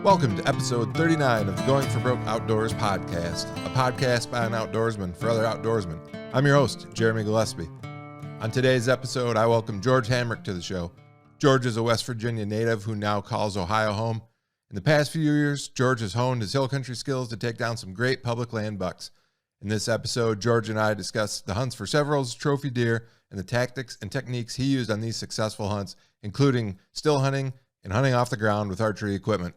Welcome to episode 39 of the Going for Broke Outdoors podcast, a podcast by an outdoorsman for other outdoorsmen. I'm your host, Jeremy Gillespie. On today's episode, I welcome George Hamrick to the show. George is a West Virginia native who now calls Ohio home. In the past few years, George has honed his hill country skills to take down some great public land bucks. In this episode, George and I discuss the hunts for several trophy deer and the tactics and techniques he used on these successful hunts, including still hunting and hunting off the ground with archery equipment.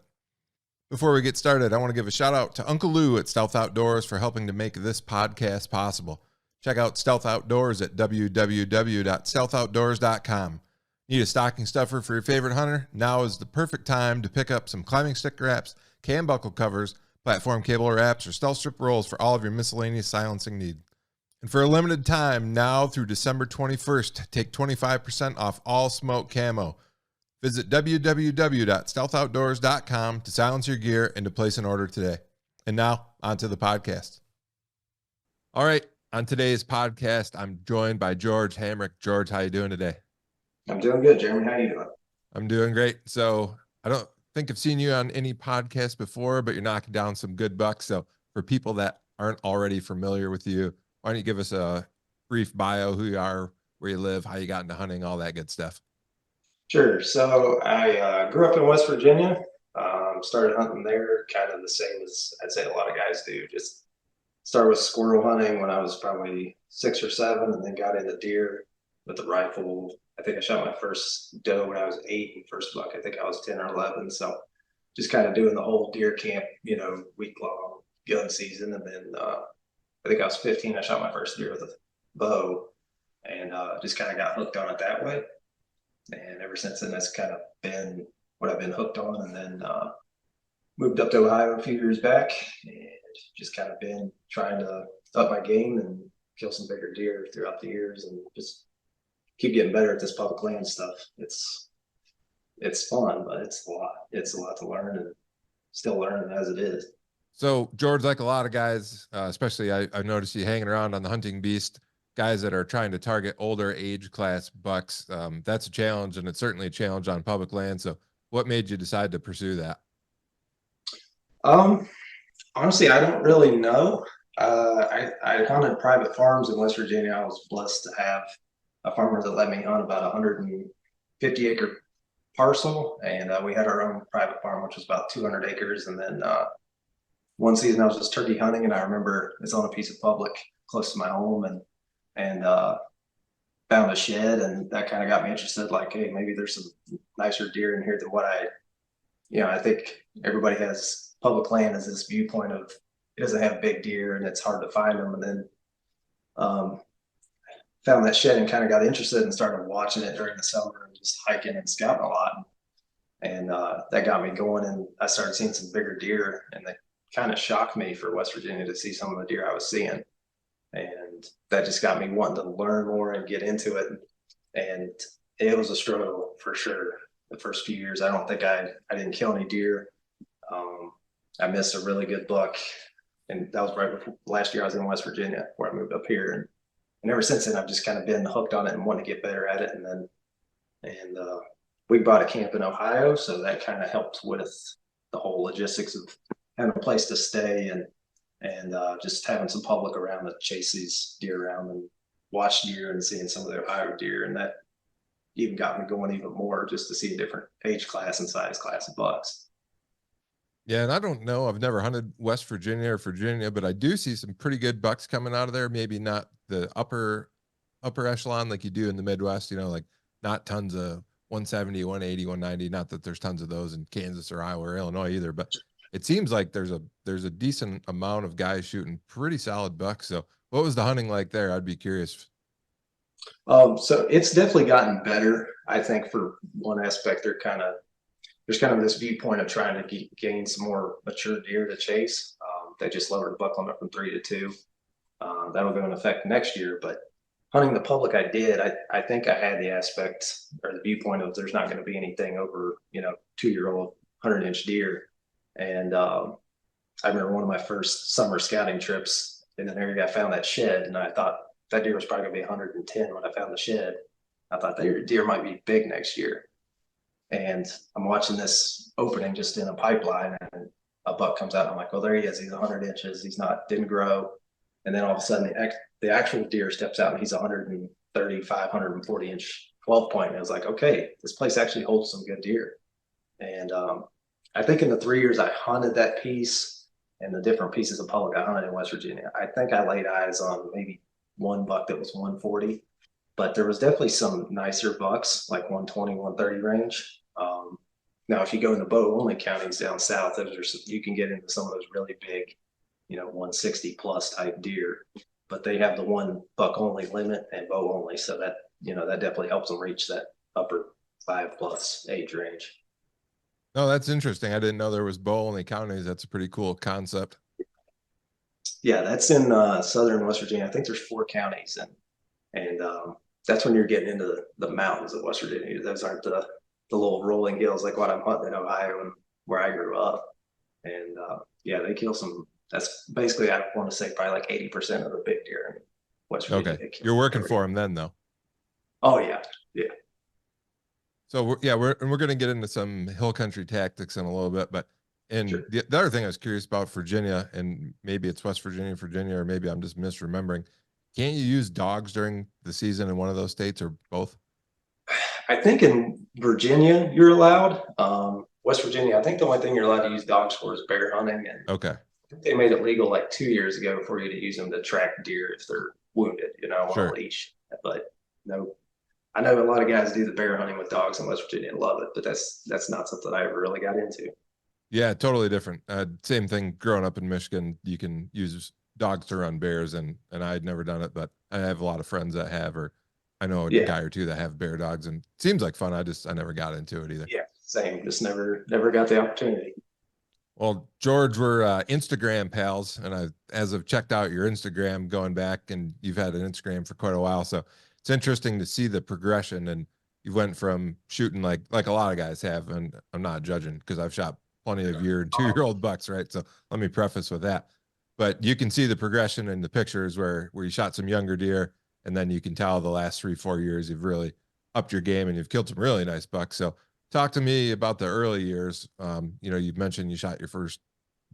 Before we get started, I want to give a shout out to Uncle Lou at Stealth Outdoors for helping to make this podcast possible. Check out Stealth Outdoors at www.stealthoutdoors.com. Need a stocking stuffer for your favorite hunter? Now is the perfect time to pick up some climbing stick wraps, cam buckle covers, platform cable wraps, or stealth strip rolls for all of your miscellaneous silencing needs. And for a limited time, now through December 21st, take 25% off all smoke camo. Visit www.stealthoutdoors.com to silence your gear and to place an order today. And now, on to the podcast. All right, on today's podcast, I'm joined by George Hamrick. George, how you doing today? I'm doing good, Jeremy. How you doing? I'm doing great. So I don't think I've seen you on any podcast before, but you're knocking down some good bucks. So for people that aren't already familiar with you, why don't you give us a brief bio, who you are, where you live, how you got into hunting, all that good stuff. Sure. So I grew up in West Virginia, started hunting there kind of the same as I'd say a lot of guys do. Just started with squirrel hunting when I was probably 6 or 7 and then got into deer with the rifle. I think I shot my first doe when I was 8 and first buck, I think I was 10 or 11. So just kind of doing the whole deer camp, week-long gun season. And then I think I was 15, I shot my first deer with a bow and just kind of got hooked on it that way. And ever since then, that's kind of been what I've been hooked on. And then moved up to Ohio a few years back and just kind of been trying to up my game and kill some bigger deer throughout the years and just keep getting better at this public land stuff. It's fun, but it's a lot. It's a lot to learn and still learning as it is. So George, like a lot of guys, especially I've noticed you hanging around on the hunting beast, guys that are trying to target older age class bucks. That's a challenge, and it's certainly a challenge on public land. So what made you decide to pursue that? Honestly, I don't really know. I hunted private farms in West Virginia. I was blessed to have a farmer that let me hunt about 150 acre parcel. And we had our own private farm, which was about 200 acres. And then one season I was just turkey hunting, and I remember it's on a piece of public close to my home and found a shed, and that kind of got me interested. Like, hey, maybe there's some nicer deer in here than what I think everybody has public land as this viewpoint of it doesn't have big deer and it's hard to find them. And then found that shed and kind of got interested and started watching it during the summer and just hiking and scouting a lot. And that got me going, and I started seeing some bigger deer, and that kind of shocked me for West Virginia to see some of the deer I was seeing. And that just got me wanting to learn more and get into it. And it was a struggle for sure. The first few years, I don't think I didn't kill any deer. I missed a really good buck, and that was right before last year I was in West Virginia where I moved up here. And ever since then, I've just kind of been hooked on it and wanting to get better at it. And we bought a camp in Ohio, so that kind of helped with the whole logistics of having a place to stay and just having some public around to chase these deer around and watch deer and seeing some of the Ohio deer. And that even got me going even more just to see a different age class and size class of bucks. Yeah, and I don't know, I've never hunted West Virginia or Virginia, but I do see some pretty good bucks coming out of there. Maybe not the upper echelon like you do in the Midwest, like not tons of 170, 180, 190. Not that there's tons of those in Kansas or Iowa or Illinois either, but it seems like there's a decent amount of guys shooting pretty solid bucks. So what was the hunting like there? I'd be curious. So it's definitely gotten better. I think for one aspect, there's kind of this viewpoint of trying to gain some more mature deer to chase. They just lowered the buck limit from 3 to 2. That'll go into effect next year. But hunting the public, I did. I think I had the aspect or the viewpoint of there's not going to be anything over 2-year-old 100-inch deer. And I remember one of my first summer scouting trips in an area, I found that shed, and I thought that deer was probably going to be 110 when I found the shed. I thought that deer might be big next year. And I'm watching this opening just in a pipeline, and a buck comes out. And I'm like, well, there he is. He's 100 inches. Didn't grow. And then all of a sudden, the actual deer steps out, and he's 135, 140 inch 12 point. And I was like, okay, this place actually holds some good deer. And I think in the 3 years I hunted that piece and the different pieces of public I hunted in West Virginia, I think I laid eyes on maybe one buck that was 140, but there was definitely some nicer bucks, like 120, 130 range. Now, if you go in the bow only counties down south, you can get into some of those really big, 160 plus type deer, but they have the one buck only limit and bow only. So that, that definitely helps them reach that upper 5+ age range. Oh, that's interesting. I didn't know there was bow only counties. That's a pretty cool concept. Yeah, that's in southern West Virginia. I think there's 4 counties, and that's when you're getting into the mountains of West Virginia. Those aren't the little rolling hills like what I'm hunting in Ohio and where I grew up. And yeah, they kill some. That's basically, I want to say, probably like 80% of the big deer in West Virginia. Okay, you're working for them then, though. Oh yeah, yeah. So we're going to get into some hill country tactics in a little bit, but Sure. the other thing I was curious about Virginia, and maybe it's West Virginia, or maybe I'm just misremembering. Can't you use dogs during the season in one of those states or both? I think in Virginia you're allowed. West Virginia, I think the only thing you're allowed to use dogs for is bear hunting, and Okay. I think they made it legal like 2 years ago for you to use them to track deer if they're wounded, on Sure. a leash. But no, I know a lot of guys do the bear hunting with dogs in West Virginia and love it, but that's not something I ever really got into. Yeah, totally different. Same thing growing up in Michigan. You can use dogs to run bears, and I'd never done it, but I have a lot of friends that have, or I know a guy or two that have bear dogs, and it seems like fun. I never got into it either. Yeah, same. Just never got the opportunity. Well, George, we're Instagram pals, and as I've checked out your Instagram going back, and you've had an Instagram for quite a while, so it's interesting to see the progression. And you went from shooting like a lot of guys have, and I'm not judging because I've shot plenty of year and 2-year-old bucks, right? So let me preface with that. But you can see the progression in the pictures where you shot some younger deer, and then you can tell the last 3-4 years you've really upped your game and you've killed some really nice bucks. So talk to me about the early years. You've mentioned you shot your first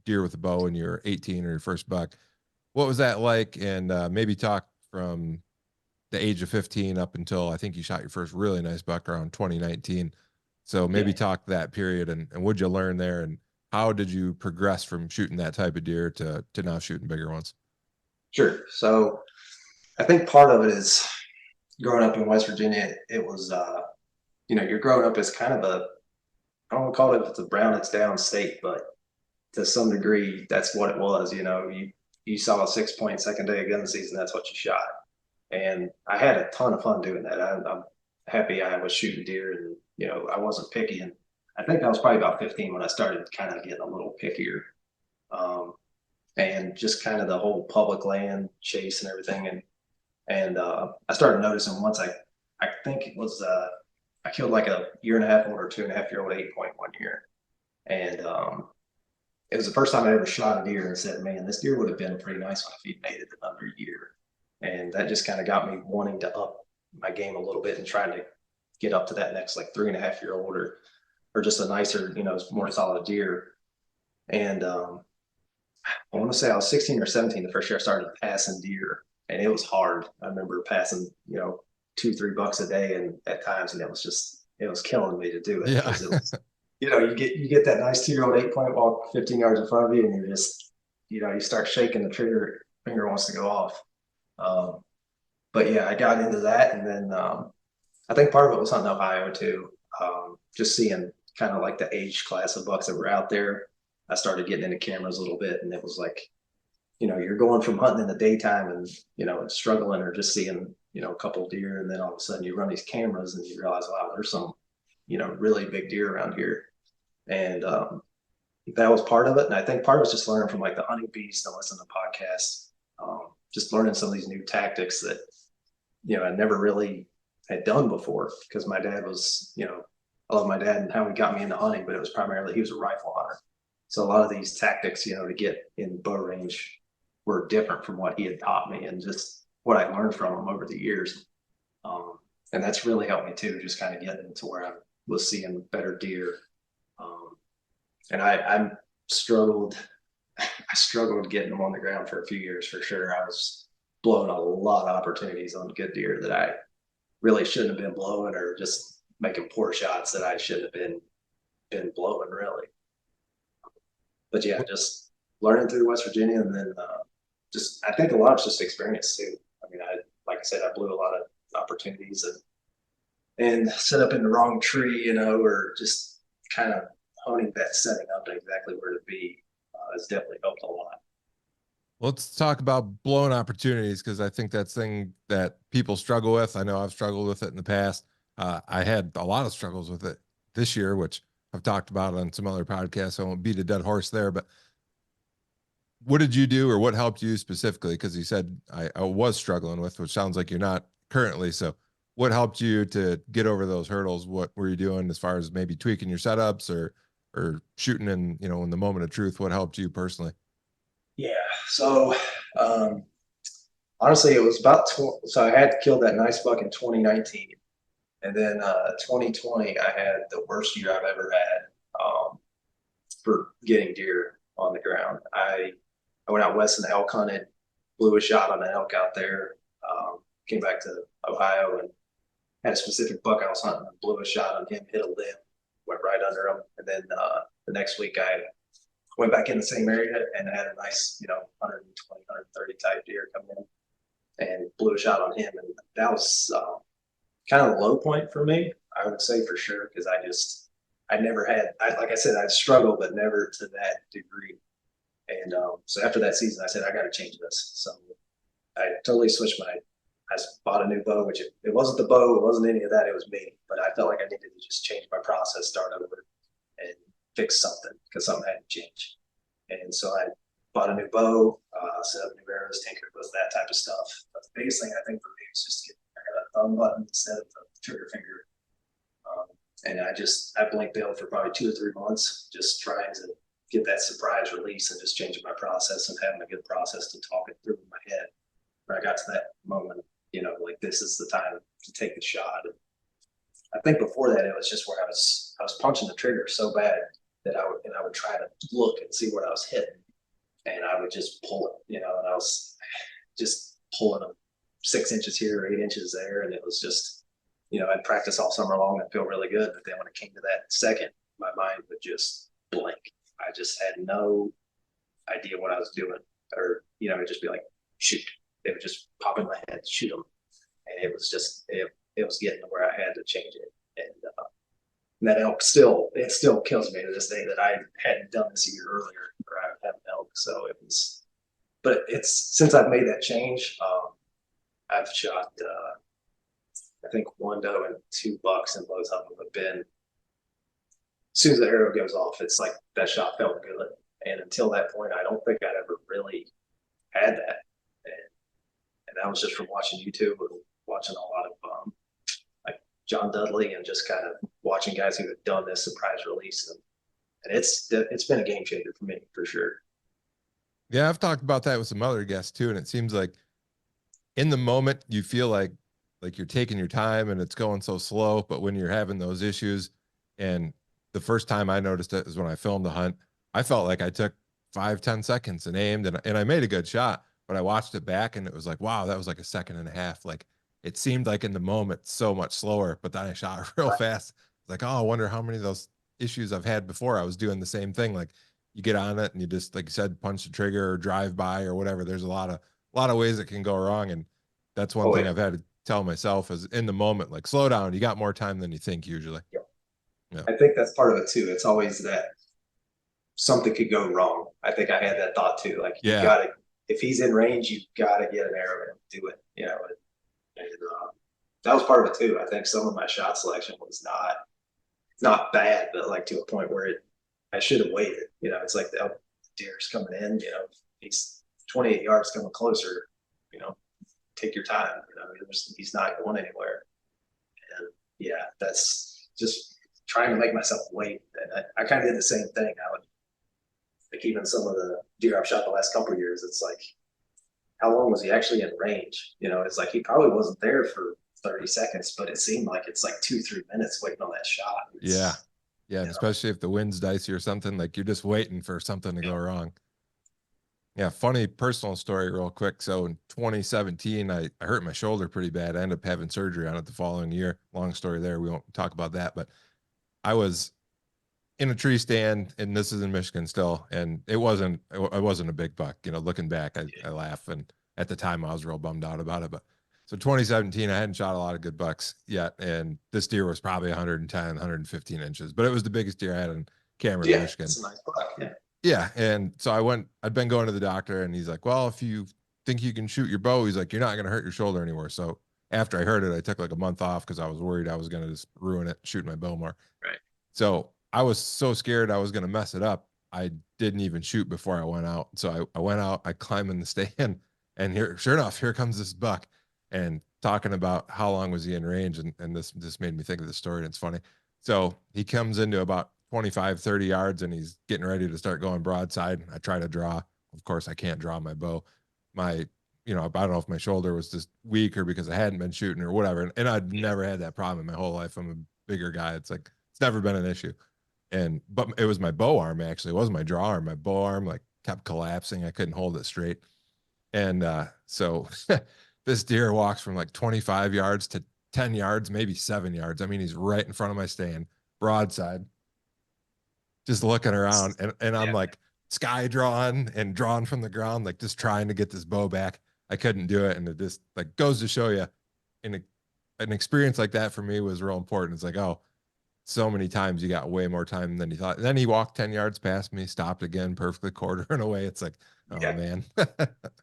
deer with a bow when you were 18, or your first buck. What was that like? And maybe talk from the age of 15 up until I think you shot your first really nice buck around 2019. So maybe talk that period, and what'd you learn there, and how did you progress from shooting that type of deer to now shooting bigger ones? Sure. So I think part of it is growing up in West Virginia. It was, you're growing up as kind of I don't want to call it if it's a brown, it's down state, but to some degree, that's what it was. You saw a 6-point second day of gun season, that's what you shot. And I had a ton of fun doing that. I'm happy I was shooting deer, and, I wasn't picky. And I think I was probably about 15 when I started kind of getting a little pickier. And just kind of the whole public land chase and everything. And I started noticing once I think it was, I killed like a 1.5-year-old or 2.5-year-old 8-point one year. And it was the first time I ever shot a deer and said, man, this deer would have been a pretty nice one if he'd made it another year. And that just kind of got me wanting to up my game a little bit and trying to get up to that next like 3.5-year-old or just a nicer, more solid deer. And I want to say I was 16 or 17 the first year I started passing deer, and it was hard. I remember passing, 2-3 bucks a day, and at times, and it was killing me to do it. Yeah. Because it was, you get that nice 2-year-old 8-point walk 15 yards in front of you, and you're just, you start shaking the trigger, finger wants to go off. But yeah, I got into that, and then I think part of it was hunting Ohio too. Just seeing kind of like the age class of bucks that were out there. I started getting into cameras a little bit, and it was like, you're going from hunting in the daytime and, struggling, or just seeing, a couple of deer. And then all of a sudden you run these cameras and you realize, wow, there's some, really big deer around here. And that was part of it. And I think part of it was just learning from like the hunting beast and listening to podcasts, just learning some of these new tactics that, I never really had done before, because my dad was, I love my dad and how he got me into hunting, but it was primarily, he was a rifle hunter. So a lot of these tactics, to get in bow range were different from what he had taught me, and just what I learned from him over the years. And that's really helped me too, just kind of getting to where was seeing better deer. And I struggled. I struggled getting them on the ground for a few years for sure. I was blowing a lot of opportunities on good deer that I really shouldn't have been blowing, or just making poor shots that I shouldn't have been blowing really. But yeah, just learning through West Virginia, and then just I think a lot of just experience too. I mean, like I said, I blew a lot of opportunities and set up in the wrong tree, you know, or just kind of honing that setting up to exactly where to be has definitely helped a lot. Let's talk about blowing opportunities, because I think that's thing that people struggle with. I know I've struggled with it in the past. I had a lot of struggles with it this year, which I've talked about on some other podcasts. So I won't beat a dead horse there, but what did you do, or what helped you specifically? Because you said I was struggling with, which sounds like you're not currently. So what helped you to get over those hurdles? What were you doing as far as maybe tweaking your setups, or shooting in, you know, in the moment of truth? What helped you personally? Yeah. So honestly, it was about so I had killed that nice buck in 2019, and then 2020 I had the worst year I've ever had for getting deer on the ground. I went out west and elk hunted, blew a shot on an elk out there. Came back to Ohio and had a specific buck I was hunting, and blew a shot on him, hit a limb, went right under him. And then the next week I went back in the same area and had a nice, you know, 120, 130 type deer come in, and blew a shot on him. And that was kind of the low point for me, I would say, for sure, because I never had, like I said, I'd struggled, but never to that degree. And so after that season, I said, I got to change this. So I totally switched I bought a new bow, which it wasn't the bow, it wasn't any of that, it was me. But I felt like I needed to just change my process, start over, and fix something, because something had to change. And so I bought a new bow, set up new arrows, tinkered with that type of stuff. But the biggest thing I think for me was just I got a thumb button instead of the trigger finger. And I blank bailed for probably 2 or 3 months, just trying to get that surprise release and just changing my process and having a good process to talk it through in my head. Where I got to that moment, you know, like, this is the time to take the shot. And I think before that, it was just where I was punching the trigger so bad that I would try to look and see what I was hitting, and I would just pull it, you know, and I was just pulling them 6 inches here or 8 inches there, and it was just, you know, I'd practice all summer long and feel really good, but then when it came to that second, my mind would just blank. I just had no idea what I was doing, or, you know, it'd just be like, shoot. It would just pop in my head, shoot them. And it was just, it was getting to where I had to change it. And that elk still kills me to this day that I hadn't done this a year earlier, or I haven't elk. So it was, but it's, since I've made that change, I've shot, I think 1 doe and 2 bucks, and both of them have been, as soon as the arrow goes off, it's like that shot felt good. And until that point, I don't think I'd ever really had that. And that was just from watching YouTube and watching a lot of like John Dudley, and just kind of watching guys who had done this surprise release. And it's been a game changer for me, for sure. Yeah, I've talked about that with some other guests too, and it seems like in the moment you feel like you're taking your time and it's going so slow, but when you're having those issues, and the first time I noticed it is when I filmed the hunt, I felt like I took 5-10 seconds and aimed, and I made a good shot, but I watched it back and it was like, wow, that was like 1.5 seconds. Like, it seemed like in the moment so much slower, but then I shot real fast. Like, oh, I wonder how many of those issues I've had before. I was doing the same thing. Like, you get on it and you just, like you said, punch the trigger or drive by or whatever. There's a lot of ways it can go wrong. And that's one thing I've had to tell myself is, in the moment, like, slow down. You got more time than you think usually. Yeah. I think that's part of it too. It's always that something could go wrong. I think I had that thought too. Like, you gotta, if he's in range, you gotta get an arrow in him, do it, you know. And that was part of it too. I think some of my shot selection was not bad, but like to a point where I should have waited. You know, it's like the deer's coming in, you know, he's 28 yards coming closer, you know, take your time. You know, he's not going anywhere. And yeah, that's just trying to make myself wait. And I kind of did the same thing. I would, like, even some of the deer I've shot the last couple of years, it's like, how long was he actually in range? You know, it's like he probably wasn't there for 30 seconds, but it seemed like it's like 2-3 minutes waiting on that shot. Yeah. Yeah. And You know, especially if the wind's dicey or something, like you're just waiting for something to go wrong. Yeah. Funny personal story real quick. So in 2017, I hurt my shoulder pretty bad. I ended up having surgery on it the following year. Long story there. We won't talk about that, but I was in a tree stand, and this is in Michigan still, and it wasn't a big buck. Looking back, I laugh, and at the time I was real bummed out about it. But so 2017, I hadn't shot a lot of good bucks yet, and this deer was probably 110, 115 inches, but it was the biggest deer I had in Cameron, Michigan. It's a nice buck. Yeah. Yeah, and so I'd been going to the doctor, and he's like, well, if you think you can shoot your bow, he's like, you're not going to hurt your shoulder anymore. So after I heard it, I took like a month off because I was worried I was going to just ruin it shooting my bow more. Right. So I was so scared I was going to mess it up. I didn't even shoot before I went out. So I went out, I climbed in the stand, and here, sure enough, here comes this buck, and talking about how long was he in range. And this made me think of the story. And it's funny. So he comes into about 25, 30 yards, and he's getting ready to start going broadside. I try to draw. Of course, I can't draw my bow. I don't know if my shoulder was just weak or because I hadn't been shooting or whatever. And I'd never had that problem in my whole life. I'm a bigger guy. It's like, it's never been an issue. But it was my bow arm, actually. It wasn't my draw arm. My bow arm like kept collapsing. I couldn't hold it straight. And so this deer walks from like 25 yards to 10 yards, maybe 7 yards. I mean, he's right in front of my stand, broadside, just looking around. And I'm like sky drawn and drawn from the ground, like just trying to get this bow back. I couldn't do it. And it just like goes to show you, an experience like that for me was real important. It's like, oh, so many times you got way more time than you thought. And then he walked 10 yards past me, stopped again, perfectly quartering away. It's like, oh man.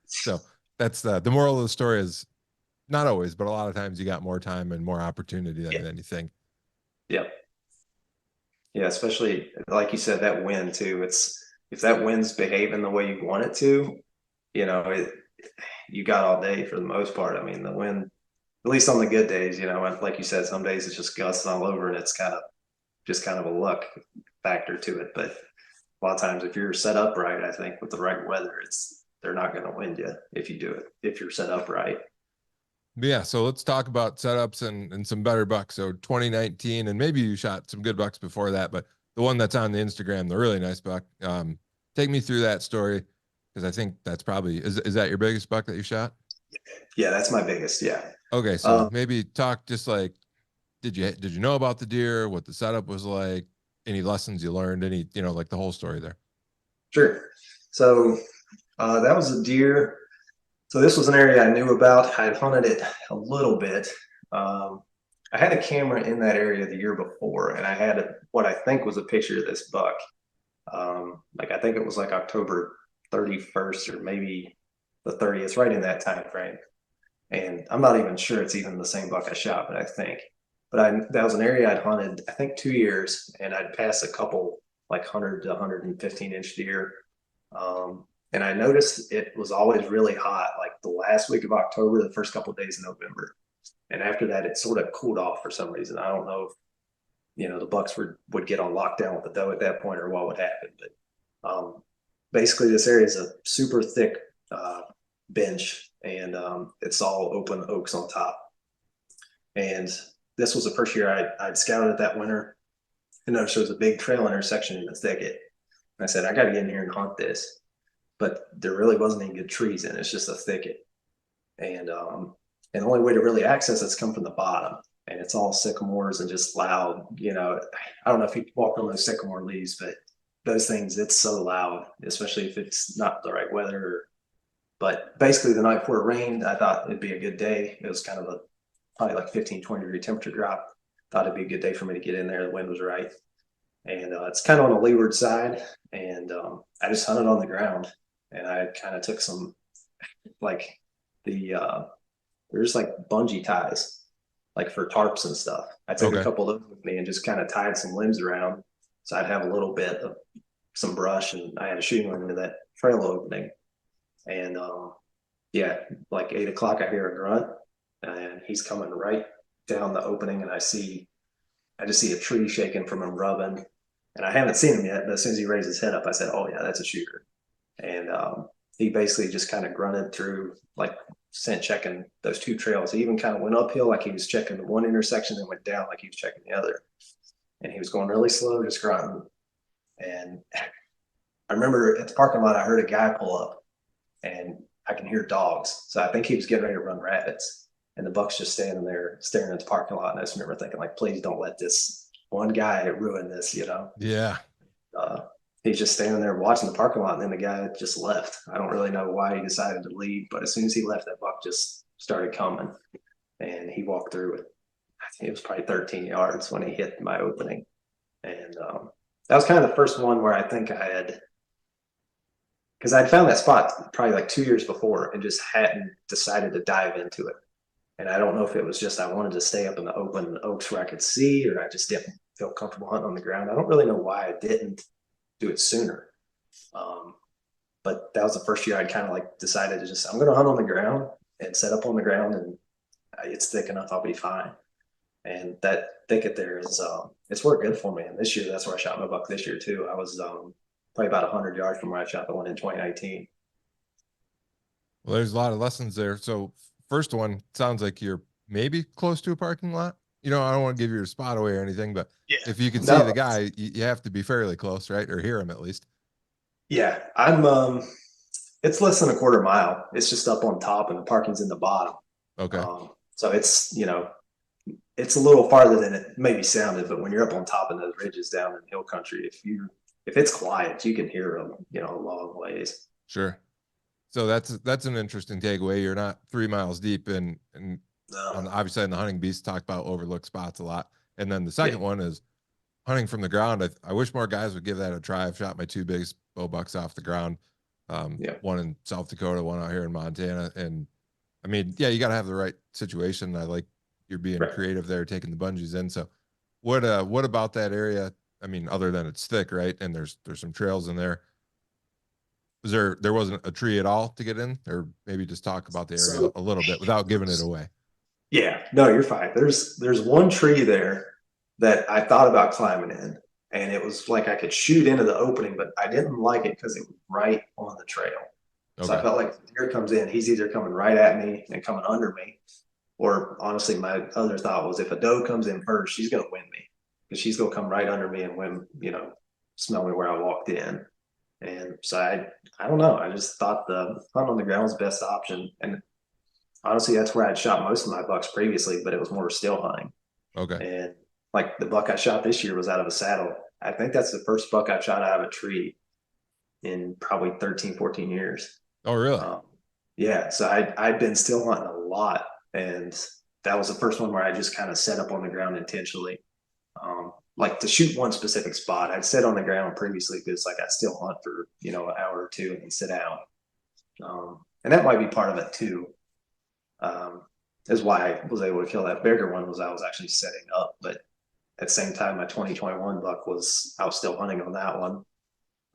So that's the moral of the story is not always, but a lot of times you got more time and more opportunity than anything. Yeah. Yeah. Especially like you said, that wind too. If that wind's behaving the way you want it to, you got all day for the most part. I mean, the wind, at least on the good days, like you said, some days it's just gusts all over and it's kind of a luck factor to it. But a lot of times if you're set up right, I think with the right weather, they're not going to wind you if you do it, if you're set up right. Yeah. So let's talk about setups and some better bucks. So 2019, and maybe you shot some good bucks before that, but the one that's on the Instagram, the really nice buck, take me through that story. Cause I think that's probably, is that your biggest buck that you shot? Yeah, that's my biggest. Yeah. Okay. So maybe talk just like, did you know about the deer, what the setup was like, any lessons you learned, any, like the whole story there? Sure. So that was a deer. So this was an area I knew about. I had hunted it a little bit. I had a camera in that area the year before, and I had what I think was a picture of this buck. I think it was like October 31st or maybe the 30th, right in that time frame. And I'm not even sure it's even the same buck I shot, but I think. But that was an area I'd hunted, I think 2 years, and I'd passed a couple like 100 to 115 inch deer. And I noticed it was always really hot, like the last week of October, the first couple of days of November. And after that, it sort of cooled off for some reason. I don't know if, the bucks would get on lockdown with the doe at that point or what would happen. But basically, this area is a super thick bench, and it's all open oaks on top. And this was the first year I'd scouted it that winter, and noticed there was a big trail intersection in the thicket. And I said, I got to get in here and hunt this. But there really wasn't any good trees in it. It's just a thicket. And the only way to really access it's come from the bottom. And it's all sycamores and just loud. I don't know if you walk on those sycamore leaves, but those things, it's so loud, especially if it's not the right weather. But basically, the night before it rained, I thought it'd be a good day. It was kind of probably like 15, 20 degree temperature drop. Thought it'd be a good day for me to get in there. The wind was right. And it's kind of on the leeward side. And I just hunted on the ground. And I kind of took some, like there's like bungee ties, like for tarps and stuff. I took a couple of them with me and just kind of tied some limbs around. So I'd have a little bit of some brush, and I had a shooting limb into that trail opening. And like 8 o'clock, I hear a grunt, and he's coming right down the opening, and I just see a tree shaking from him rubbing. And I haven't seen him yet, but as soon as he raised his head up, I said, oh yeah, that's a shooter. And he basically just kind of grunted through like sent checking those two trails. He even kind of went uphill like he was checking the one intersection, and went down like he was checking the other. And he was going really slow, just grunting. And I remember at the parking lot, I heard a guy pull up, and I can hear dogs. So I think he was getting ready to run rabbits. And the buck's just standing there staring at the parking lot. And I just remember thinking, like, please don't let this one guy ruin this, you know? Yeah. He's just standing there watching the parking lot, and then the guy just left. I don't really know why he decided to leave, but as soon as he left, that buck just started coming, and he walked through it. I think it was probably 13 yards when he hit my opening. And that was kind of the first one where I think I had, because I'd found that spot probably like 2 years before and just hadn't decided to dive into it. And I don't know if it was just I wanted to stay up in the open oaks where I could see, or I just didn't feel comfortable hunting on the ground. I don't really know why I didn't do it sooner. But that was the first year I'd kind of like decided to just, I'm going to hunt on the ground and set up on the ground, and it's thick enough, I'll be fine. And that thicket there is, it's worked good for me. And this year, that's where I shot my buck this year too. I was probably about 100 yards from where I shot the one in 2019. Well, there's a lot of lessons there. So first one, sounds like you're maybe close to a parking lot. You know, I don't want to give your spot away or anything, but Yeah. if you can see the guy, you have to be fairly close, right? Or hear him at least. Yeah, it's less than a quarter mile. It's just up on top, and the parking's in the bottom. Okay. So it's, you know, it's a little farther than it maybe sounded, but when you're up on top of those ridges down in hill country, if it's quiet, you can hear them, you know, a long ways. Sure. So that's an interesting takeaway. You're not 3 miles deep, and obviously in the hunting beast talk about overlooked spots a lot. And then the second one is hunting from the ground. I wish more guys would give that a try. I've shot my 2 biggest bow bucks off the ground. One in South Dakota, one out here in Montana. And I mean, yeah, you got to have the right situation. I like you're being creative there, taking the bungees in. So what about that area? I mean, other than it's thick, right? And there's some trails in there. There wasn't a tree at all to get in, or maybe just talk about the area a little bit without giving it away? Yeah, no, you're fine. There's one tree there that I thought about climbing in, and it was like I could shoot into the opening, but I didn't like it because it was right on the trail. Okay. So I felt like if the deer comes in, he's either coming right at me and coming under me, or honestly, my other thought was if a doe comes in first, she's going to win me, because she's going to come right under me and win, you know, smell me where I walked in. And so I don't know. I just thought the hunt on the ground was the best option. And honestly, that's where I'd shot most of my bucks previously, but it was more still hunting. Okay. And like the buck I shot this year was out of a saddle. I think that's the first buck I've shot out of a tree in probably 13, 14 years. Oh, really? Yeah. So I'd been still hunting a lot. And that was the first one where I just kind of set up on the ground intentionally. Like to shoot one specific spot. I'd sit on the ground previously because like I still hunt for, you know, an hour or two and then sit down. And that might be part of it too. Is why I was able to kill that bigger one, was I was actually setting up. But at the same time, my 2021 buck I was still hunting on that one.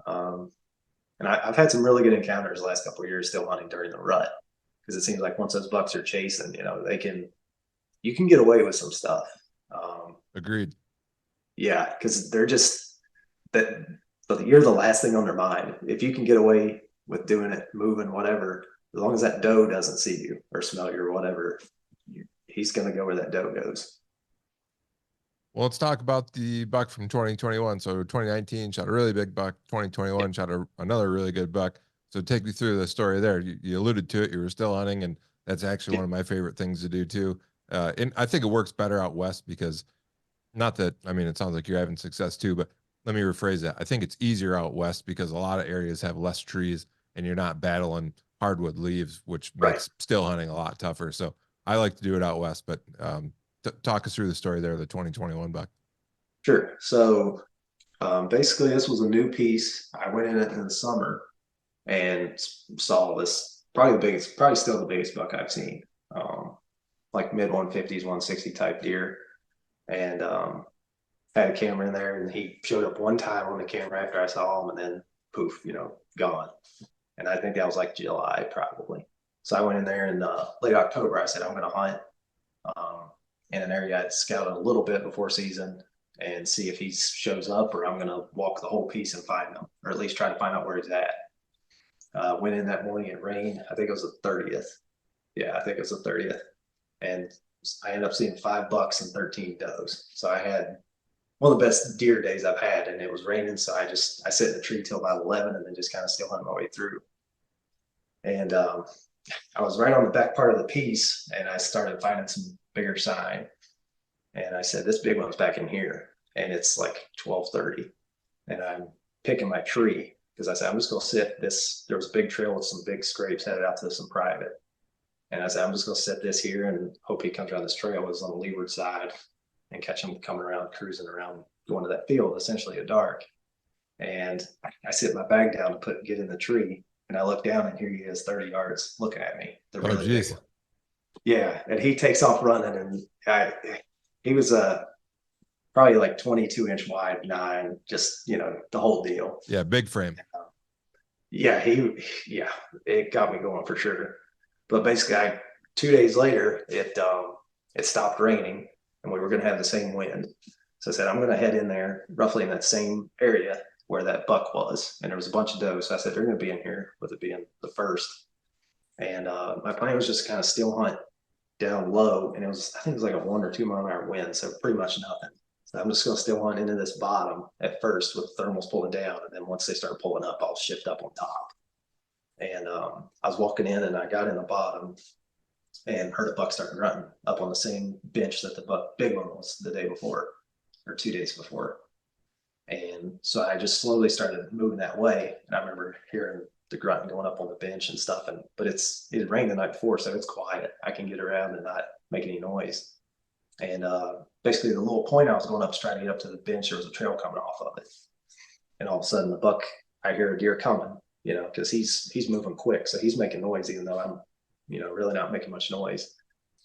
And I've had some really good encounters the last couple of years still hunting during the rut, because it seems like once those bucks are chasing, you know, you can get away with some stuff. Agreed. Yeah, because they're just you're the last thing on their mind. If you can get away with doing it, moving, whatever, as long as that doe doesn't see you or smell you or whatever, he's going to go where that doe goes. Well, let's talk about the buck from 2021. So 2019 shot a really big buck. 2021 shot another really good buck. So take me through the story there. You alluded to it. You were still hunting, and that's actually one of my favorite things to do too. And I think it works better out west because, not that, I mean, it sounds like you're having success too, but let me rephrase that. I think it's easier out west because a lot of areas have less trees and you're not battling hardwood leaves, which makes still hunting a lot tougher. So I like to do it out west, but talk us through the story there, the 2021 buck. Sure. So basically this was a new piece. I went in it in the summer and saw this, probably still the biggest buck I've seen. Like mid 150s, 160 type deer. And had a camera in there, and he showed up one time on the camera after I saw him, and then poof, you know, gone. And I think that was like July probably. So I went in there in late October. I said, I'm going to hunt in an area I'd scouted a little bit before season and see if he shows up, or I'm going to walk the whole piece and find him, or at least try to find out where he's at. Went in that morning, it rained. I think it was the 30th. Yeah, I think it was the 30th. And I ended up seeing 5 bucks and 13 does. So I had one of the best deer days I've had, and it was raining. So I sit in the tree till about 11 and then just kind of still hunt my way through. And I was right on the back part of the piece, and I started finding some bigger sign. And I said, this big one's back in here. And it's like 12:30. And I'm picking my tree because I said, I'm just going to sit this. There was a big trail with some big scrapes headed out to some private. And I said, I'm just going to set this here and hope he comes around this trail. It was on the leeward side and catch him coming around, cruising around, going to that field, essentially at dark. And I sit my bag down to get in the tree. And I look down and here he is 30 yards looking at me. The really big one. Yeah. And he takes off running, and he was probably like 22-inch wide, 9, just, the whole deal. Yeah. Big frame. It got me going for sure. But basically 2 days later, it stopped raining and we were going to have the same wind. So I said, I'm going to head in there roughly in that same area where that buck was. And there was a bunch of does. So I said, they're going to be in here with it being the first. And my plan was just kind of still hunt down low. And I think it was like a 1 or 2 mile an hour wind. So pretty much nothing. So I'm just going to still hunt into this bottom at first with thermals pulling down. And then once they start pulling up, I'll shift up on top. And I was walking in and I got in the bottom and heard a buck start grunting up on the same bench that the big one was the day before or 2 days before. And so I just slowly started moving that way. And I remember hearing the grunting going up on the bench and stuff. But it rained the night before, so it's quiet. I can get around and not make any noise. And basically the little point I was going up to try to get up to the bench, there was a trail coming off of it. And all of a sudden the buck, I hear a deer coming, because he's moving quick. So he's making noise, even though I'm, really not making much noise.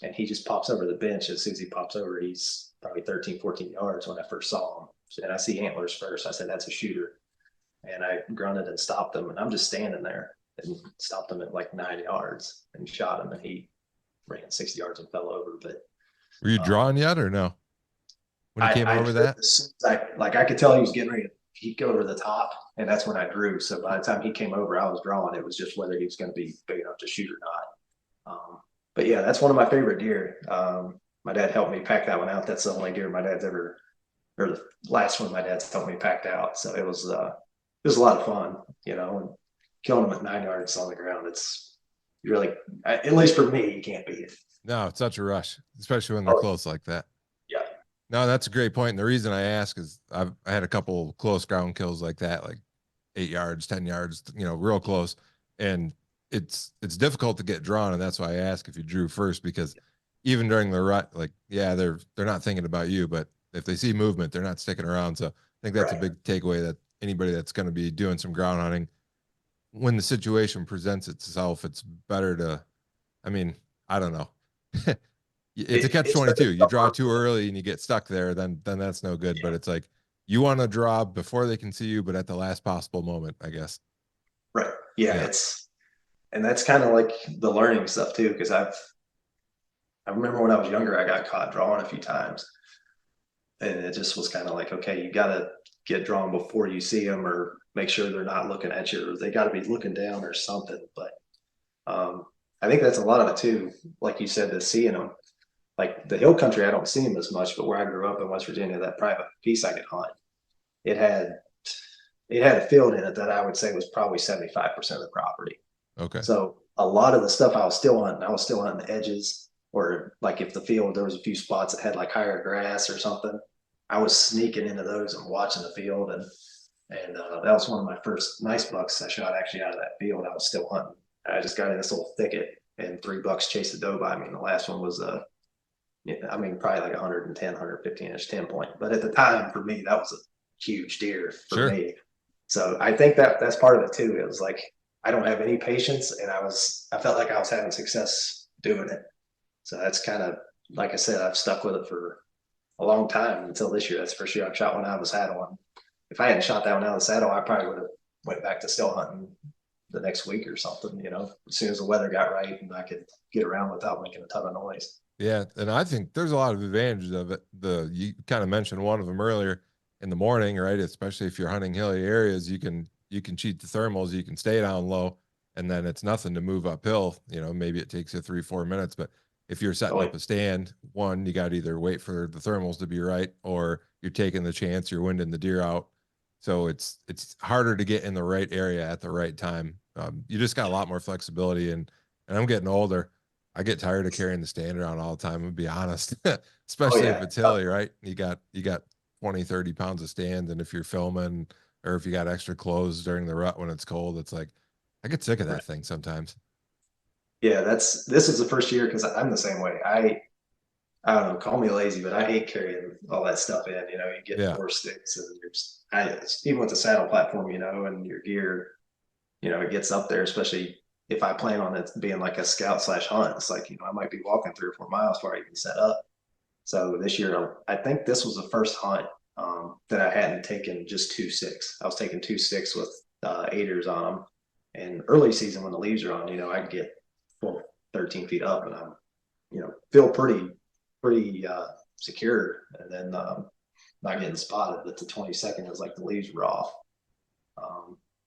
And he just pops over the bench. As soon as he pops over, he's probably 13, 14 yards when I first saw him. And I see antlers first. I said, that's a shooter. And I grunted and stopped him. And I'm just standing there and stopped him at like 9 yards and shot him. And he ran 60 yards and fell over. But were you drawing yet or no? When he came over that? I could tell he was getting ready to peek over the top. And that's when I drew. So by the time he came over, I was drawing. It was just whether he was going to be big enough to shoot or not. But yeah, that's one of my favorite deer. My dad helped me pack that one out. That's the only deer my dad's ever, or the last one my dad's helped me packed out. So it was a lot of fun, and killing them at 9 yards on the ground. It's really, at least for me, you can't beat it. No, it's such a rush, especially when they're close like that. Yeah. No, that's a great point. And the reason I ask is I had a couple close ground kills like that, like 8 yards, 10 yards, real close. And it's difficult to get drawn. And that's why I ask if you drew first, because even during the rut, they're not thinking about you, but if they see movement, they're not sticking around. So I think that's a big takeaway, that anybody that's going to be doing some ground hunting, when the situation presents itself, it's better to, I don't know. It's a catch-22. You draw too early and you get stuck there, then that's no good. Yeah. But it's like, you want to draw before they can see you, but at the last possible moment, I guess. Right. Yeah. And that's kind of like the learning stuff too. Cause I remember when I was younger, I got caught drawing a few times, and it just was kind of like, okay, you got to get drawn before you see them, or make sure they're not looking at you, or they got to be looking down or something. But I think that's a lot of it too. Like you said, the seeing them, like the hill country, I don't see them as much, but where I grew up in West Virginia, that private piece I could hunt, it had a field in it that I would say was probably 75% of the property. Okay. So a lot of the stuff I was still hunting the edges, or like if the field, there was a few spots that had like higher grass or something, I was sneaking into those and watching the field. And that was one of my first nice bucks I shot actually out of that field. I was still hunting. I just got in this little thicket and 3 bucks chased a doe by me. And the last one was probably like 110, 115-inch 10 point. But at the time for me, that was a huge deer for me. So I think that's part of it too. It was like, I don't have any patience, and I felt like I was having success doing it. So that's kind of, like I said, I've stuck with it for a long time until this year. That's for sure. I've shot one out of the saddle, and if I hadn't shot that one out of the saddle, I probably would have went back to still hunting the next week or something, as soon as the weather got right and I could get around without making a ton of noise. Yeah. And I think there's a lot of advantages of it. You kind of mentioned one of them earlier, in the morning, right? Especially if you're hunting hilly areas, you can cheat the thermals, you can stay down low. and then it's nothing to move uphill. Maybe it takes you 3-4 minutes, but if you're setting Oh, up a stand, one, you got to either wait for the thermals to be right, or you're taking the chance, you're winding the deer out. So it's harder to get in the right area at the right time. You just got a lot more flexibility, and I'm getting older. I get tired of carrying the stand around all the time, to be honest, oh especially if yeah. it's hilly, right? You got 20, 30 pounds of stand. And if you're filming, or if you got extra clothes during the rut when it's cold, it's like, I get sick of that thing sometimes. Yeah, this is the first year because I'm the same way. I don't know, call me lazy, but I hate carrying all that stuff in. You get Yeah. 4 sticks and even with the saddle platform, and your gear, it gets up there, especially if I plan on it being like a scout/hunt. It's like, I might be walking 3 or 4 miles before I even set up. So this year, I think this was the first hunt that I hadn't taken just 2 sticks. I was taking 2 sticks with aiders on them. And early season when the leaves are on, I'd get 12, 13 feet up and I'm, feel pretty secure. And then not getting spotted. But the 22nd was like the leaves were off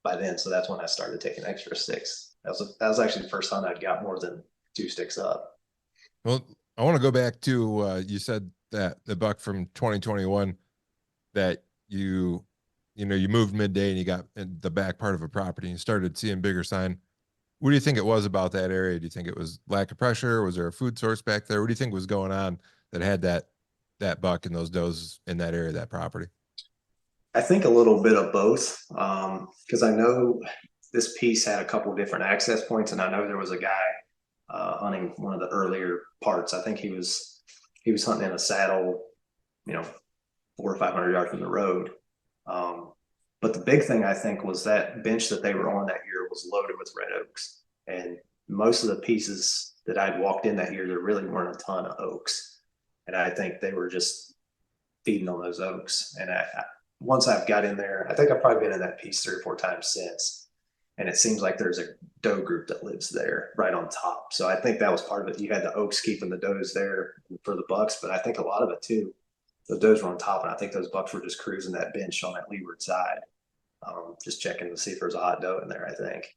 by then. So that's when I started taking extra sticks. That was actually the first hunt I'd got more than 2 sticks up. Well, I want to go back to, you said that the buck from 2021 that you moved midday and you got in the back part of a property and you started seeing bigger sign. What do you think it was about that area? Do you think it was lack of pressure? Was there a food source back there? What do you think was going on that had that buck and those does in that area of that property? I think a little bit of both, because I know this piece had a couple of different access points, and I know there was a guy hunting one of the earlier parts. I think he was hunting in a saddle, 400 or 500 yards from the road. But the big thing I think was that bench that they were on that year was loaded with red oaks, and most of the pieces that I'd walked in that year, there really weren't a ton of oaks, and I think they were just feeding on those oaks. And once I've got in there, I think I've probably been in that piece 3 or 4 times since. And it seems like there's a doe group that lives there right on top. So I think that was part of it. You had the oaks keeping the does there for the bucks, but I think a lot of it too, the does were on top. And I think those bucks were just cruising that bench on that leeward side, just checking to see if there's a hot doe in there, I think.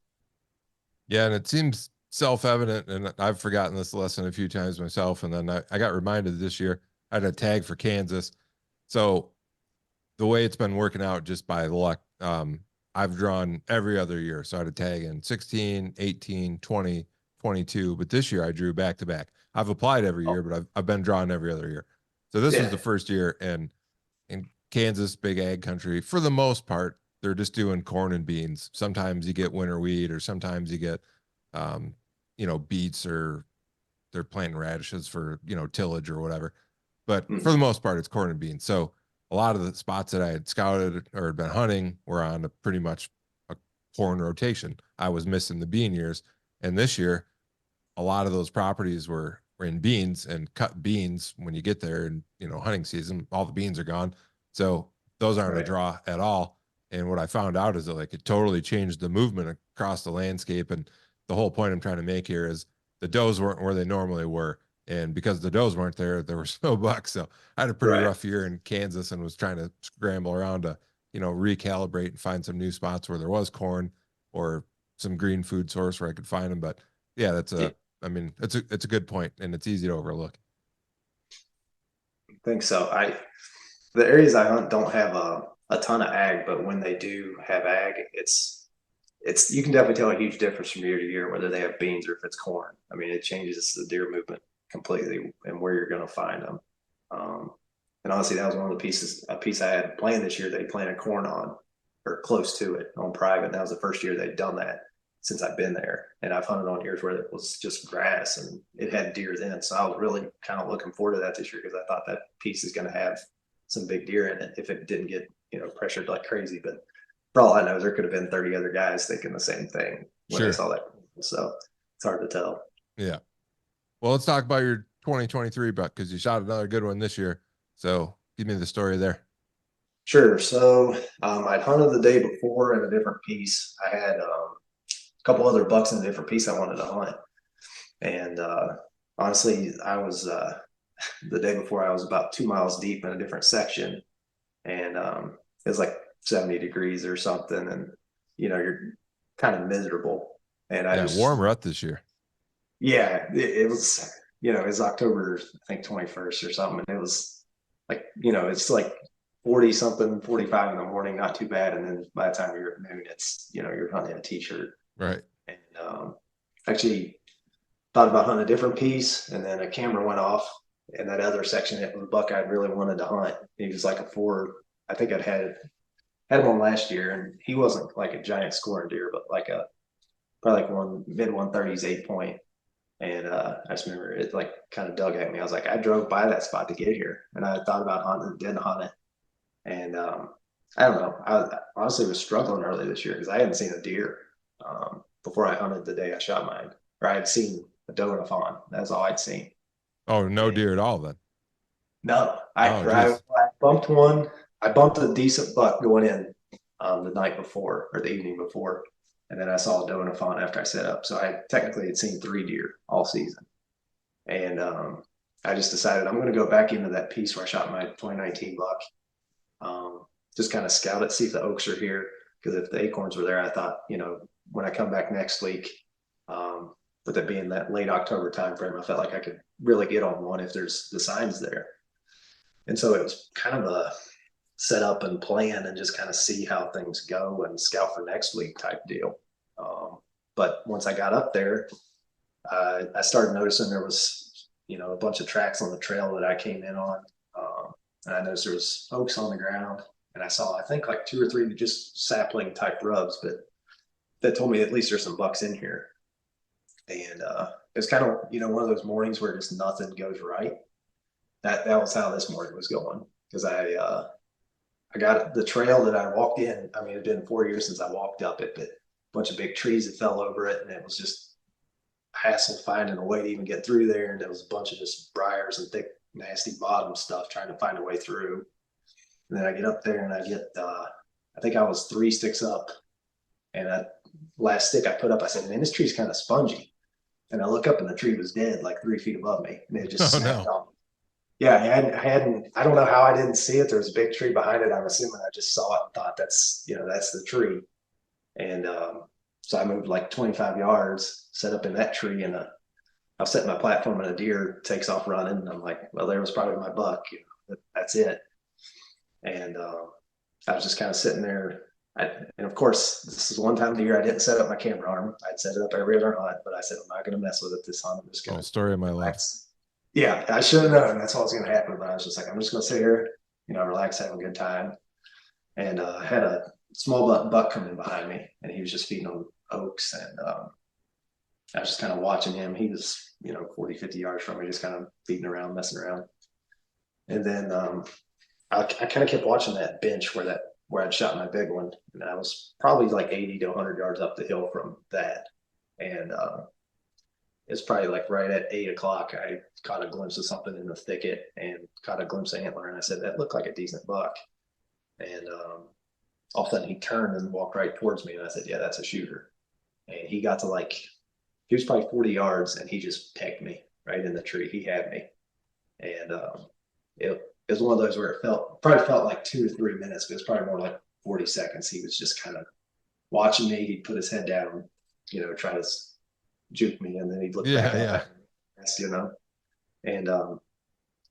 Yeah, and it seems self-evident, and I've forgotten this lesson a few times myself, and then I got reminded this year. I had a tag for Kansas. So the way it's been working out just by luck, I've drawn every other year. So I had a tag in 16, 18, 20, 22, but this year I drew back to back. I've applied every year, but I've been drawn every other year. So this was Yeah. the first year, and in Kansas, big ag country, for the most part, they're just doing corn and beans. Sometimes you get winter wheat, or sometimes you get, um, beets, or they're planting radishes for, tillage or whatever. But for the Mhm. most part, it's corn and beans. So a lot of the spots that I had scouted or had been hunting were on pretty much a corn rotation. I was missing the bean years. And this year, a lot of those properties were in beans, and cut beans when you get there, and hunting season, all the beans are gone. So those aren't a Right. draw at all. And what I found out is that, like, it totally changed the movement across the landscape. And the whole point I'm trying to make here is the does weren't where they normally were. And because the does weren't there, there was no bucks. So I had a pretty Right. rough year in Kansas and was trying to scramble around to, recalibrate and find some new spots where there was corn or some green food source where I could find them. But yeah, Yeah, I mean, it's a good point, and it's easy to overlook. I think so. The areas I hunt don't have a ton of ag, but when they do have ag, it's you can definitely tell a huge difference from year to year whether they have beans or if it's corn. I mean, it changes the deer movement completely and where you're going to find them. Um, and honestly, that was one of the a piece I had planned this year. They planted corn on or close to it on private. That was the first year they'd done that since I've been there. And I've hunted on years where it was just grass and it had deer then. So I was really kind of looking forward to that this year because I thought that piece is going to have some big deer in it if it didn't get, pressured like crazy. But for all I know, there could have been 30 other guys thinking the same thing when they Sure. saw that. So it's hard to tell. Yeah. Well, let's talk about your 2023 buck, because you shot another good one this year. So give me the story there. Sure. So I'd hunted the day before in a different piece. I had a couple other bucks in a different piece I wanted to hunt. And honestly, I was the day before I was about 2 miles deep in a different section. And it was like 70 degrees or something. And, you're kind of miserable. And Yeah, warm rut this year. Yeah, it was, it was October, I think 21st or something. And it was like, it's like 40 something, 45 in the morning, not too bad. And then by the time you're at noon, it's, you're hunting a t-shirt. Right. And actually thought about hunting a different piece, and then a camera went off. And that other section, it was a buck I really wanted to hunt. He was like a 4. I think I'd had him on last year, and he wasn't like a giant scoring deer, but like probably like one mid 130s 8 point. And I just remember it like kind of dug at me. I was like, I drove by that spot to get here, and I thought about hunting, didn't hunt it. And I don't know. I honestly was struggling early this year because I hadn't seen a deer before I hunted the day I shot mine, or I had seen a doe and a fawn. That's all I'd seen. Oh, no And deer at all then. no, Oh, I bumped one. I bumped a decent buck going in the night before or the evening before. And then I saw a doe and a fawn after I set up. So I technically had seen 3 deer all season. And I just decided I'm going to go back into that piece where I shot my 2019 buck. Just kind of scout it, see if the oaks are here. Because if the acorns were there, I thought, when I come back next week, with it being that late October timeframe, I felt like I could really get on one if there's the signs there. And so it was kind of a set up and plan and just kind of see how things go and scout for next week type deal. But once I got up there, I started noticing there was, a bunch of tracks on the trail that I came in on. And I noticed there was oaks on the ground, and I saw, I think like 2 or 3 just sapling type rubs, but that told me at least there's some bucks in here. And it was kind of, one of those mornings where just nothing goes right. That was how this morning was going, because I got the trail that I walked in. I mean, it'd been 4 years since I walked up it, but a bunch of big trees that fell over it, and it was just hassle finding a way to even get through there. And there was a bunch of just briars and thick, nasty bottom stuff trying to find a way through. And then I get up there and I get, I think I was 3 sticks up, and that last stick I put up, I said, man, this tree's kind of spongy. And I look up and the tree was dead, like 3 feet above me, and it just snapped on me. Yeah, I don't know how I didn't see it. There was a big tree behind it. I'm assuming I just saw it and thought that's the tree. And so I moved like 25 yards, set up in that tree, and I was setting my platform, and a deer takes off running. And I'm like, well, there was probably my buck. That's it. And I was just kind of sitting there. And of course, this is one time of the year I didn't set up my camera arm. I'd set it up every other hunt, but I said, I'm not going to mess with it this hunt. I'm just going to. Story of my life. Yeah, I should have known that's what was going to happen. But I was just like, I'm just going to sit here, relax, have a good time. And I had a small buck come in behind me, and he was just feeding on oaks. And I was just kind of watching him. He was, 40, 50 yards from me, just kind of feeding around, messing around. And then I kind of kept watching that bench where I'd shot my big one. And I was probably like 80 to 100 yards up the hill from that. And it's probably like right at 8 o'clock, I caught a glimpse of something in the thicket and caught a glimpse of antler. And I said, that looked like a decent buck. And all of a sudden he turned and walked right towards me. And I said, yeah, that's a shooter. And he got to he was probably 40 yards, and he just pegged me right in the tree. He had me. And it was one of those where it probably felt like 2 or 3 minutes, but it was probably more like 40 seconds. He was just kind of watching me. He'd put his head down, try to juke me, and then he'd look back up, and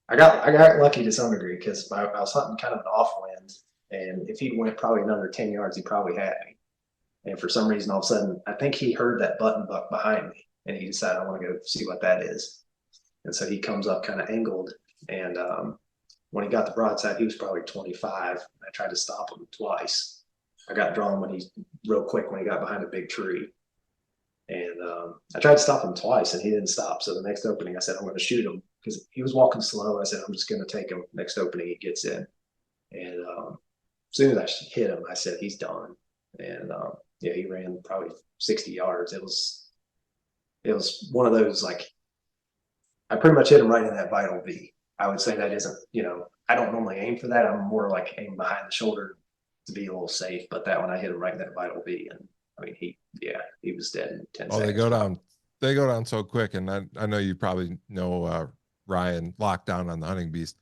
I got lucky to some degree, because I was hunting kind of an off wind, and if he'd went probably another 10 yards, he probably had me. And for some reason, all of a sudden, I think he heard that button buck behind me, and he decided, I want to go see what that is. And so he comes up kind of angled, and when he got the broadside, he was probably 25. I tried to stop him twice. I got drawn real quick when he got behind a big tree. And I tried to stop him twice, and he didn't stop. So the next opening, I said, I'm going to shoot him, because he was walking slow. I said, I'm just going to take him. Next opening, he gets in. And as soon as I hit him, I said, he's done. And yeah, he ran probably 60 yards. It was one of those, I pretty much hit him right in that vital V. I would say that isn't, I don't normally aim for that. I'm more like aim behind the shoulder to be a little safe. But that one, I hit him right in that vital V. And I mean, he was dead in 10 seconds. They go down so quick. And I know you probably know Ryan Lockdown on the Hunting Beast.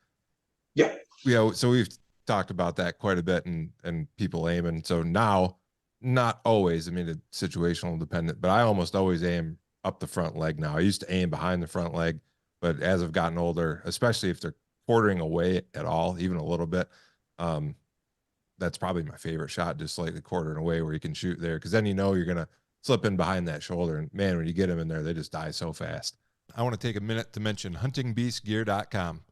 Yeah. Yeah. So we've talked about that quite a bit, and people aiming. So now Not always. I mean, it's situational dependent, but I almost always aim up the front leg now. I used to aim behind the front leg, but as I've gotten older, especially if they're quartering away at all, even a little bit, um, that's probably my favorite shot, just slightly quartering away where you can shoot there. Cause then you know you're going to slip in behind that shoulder. And man, when you get them in there, they just die so fast. I want to take a minute to mention huntingbeastgear.com.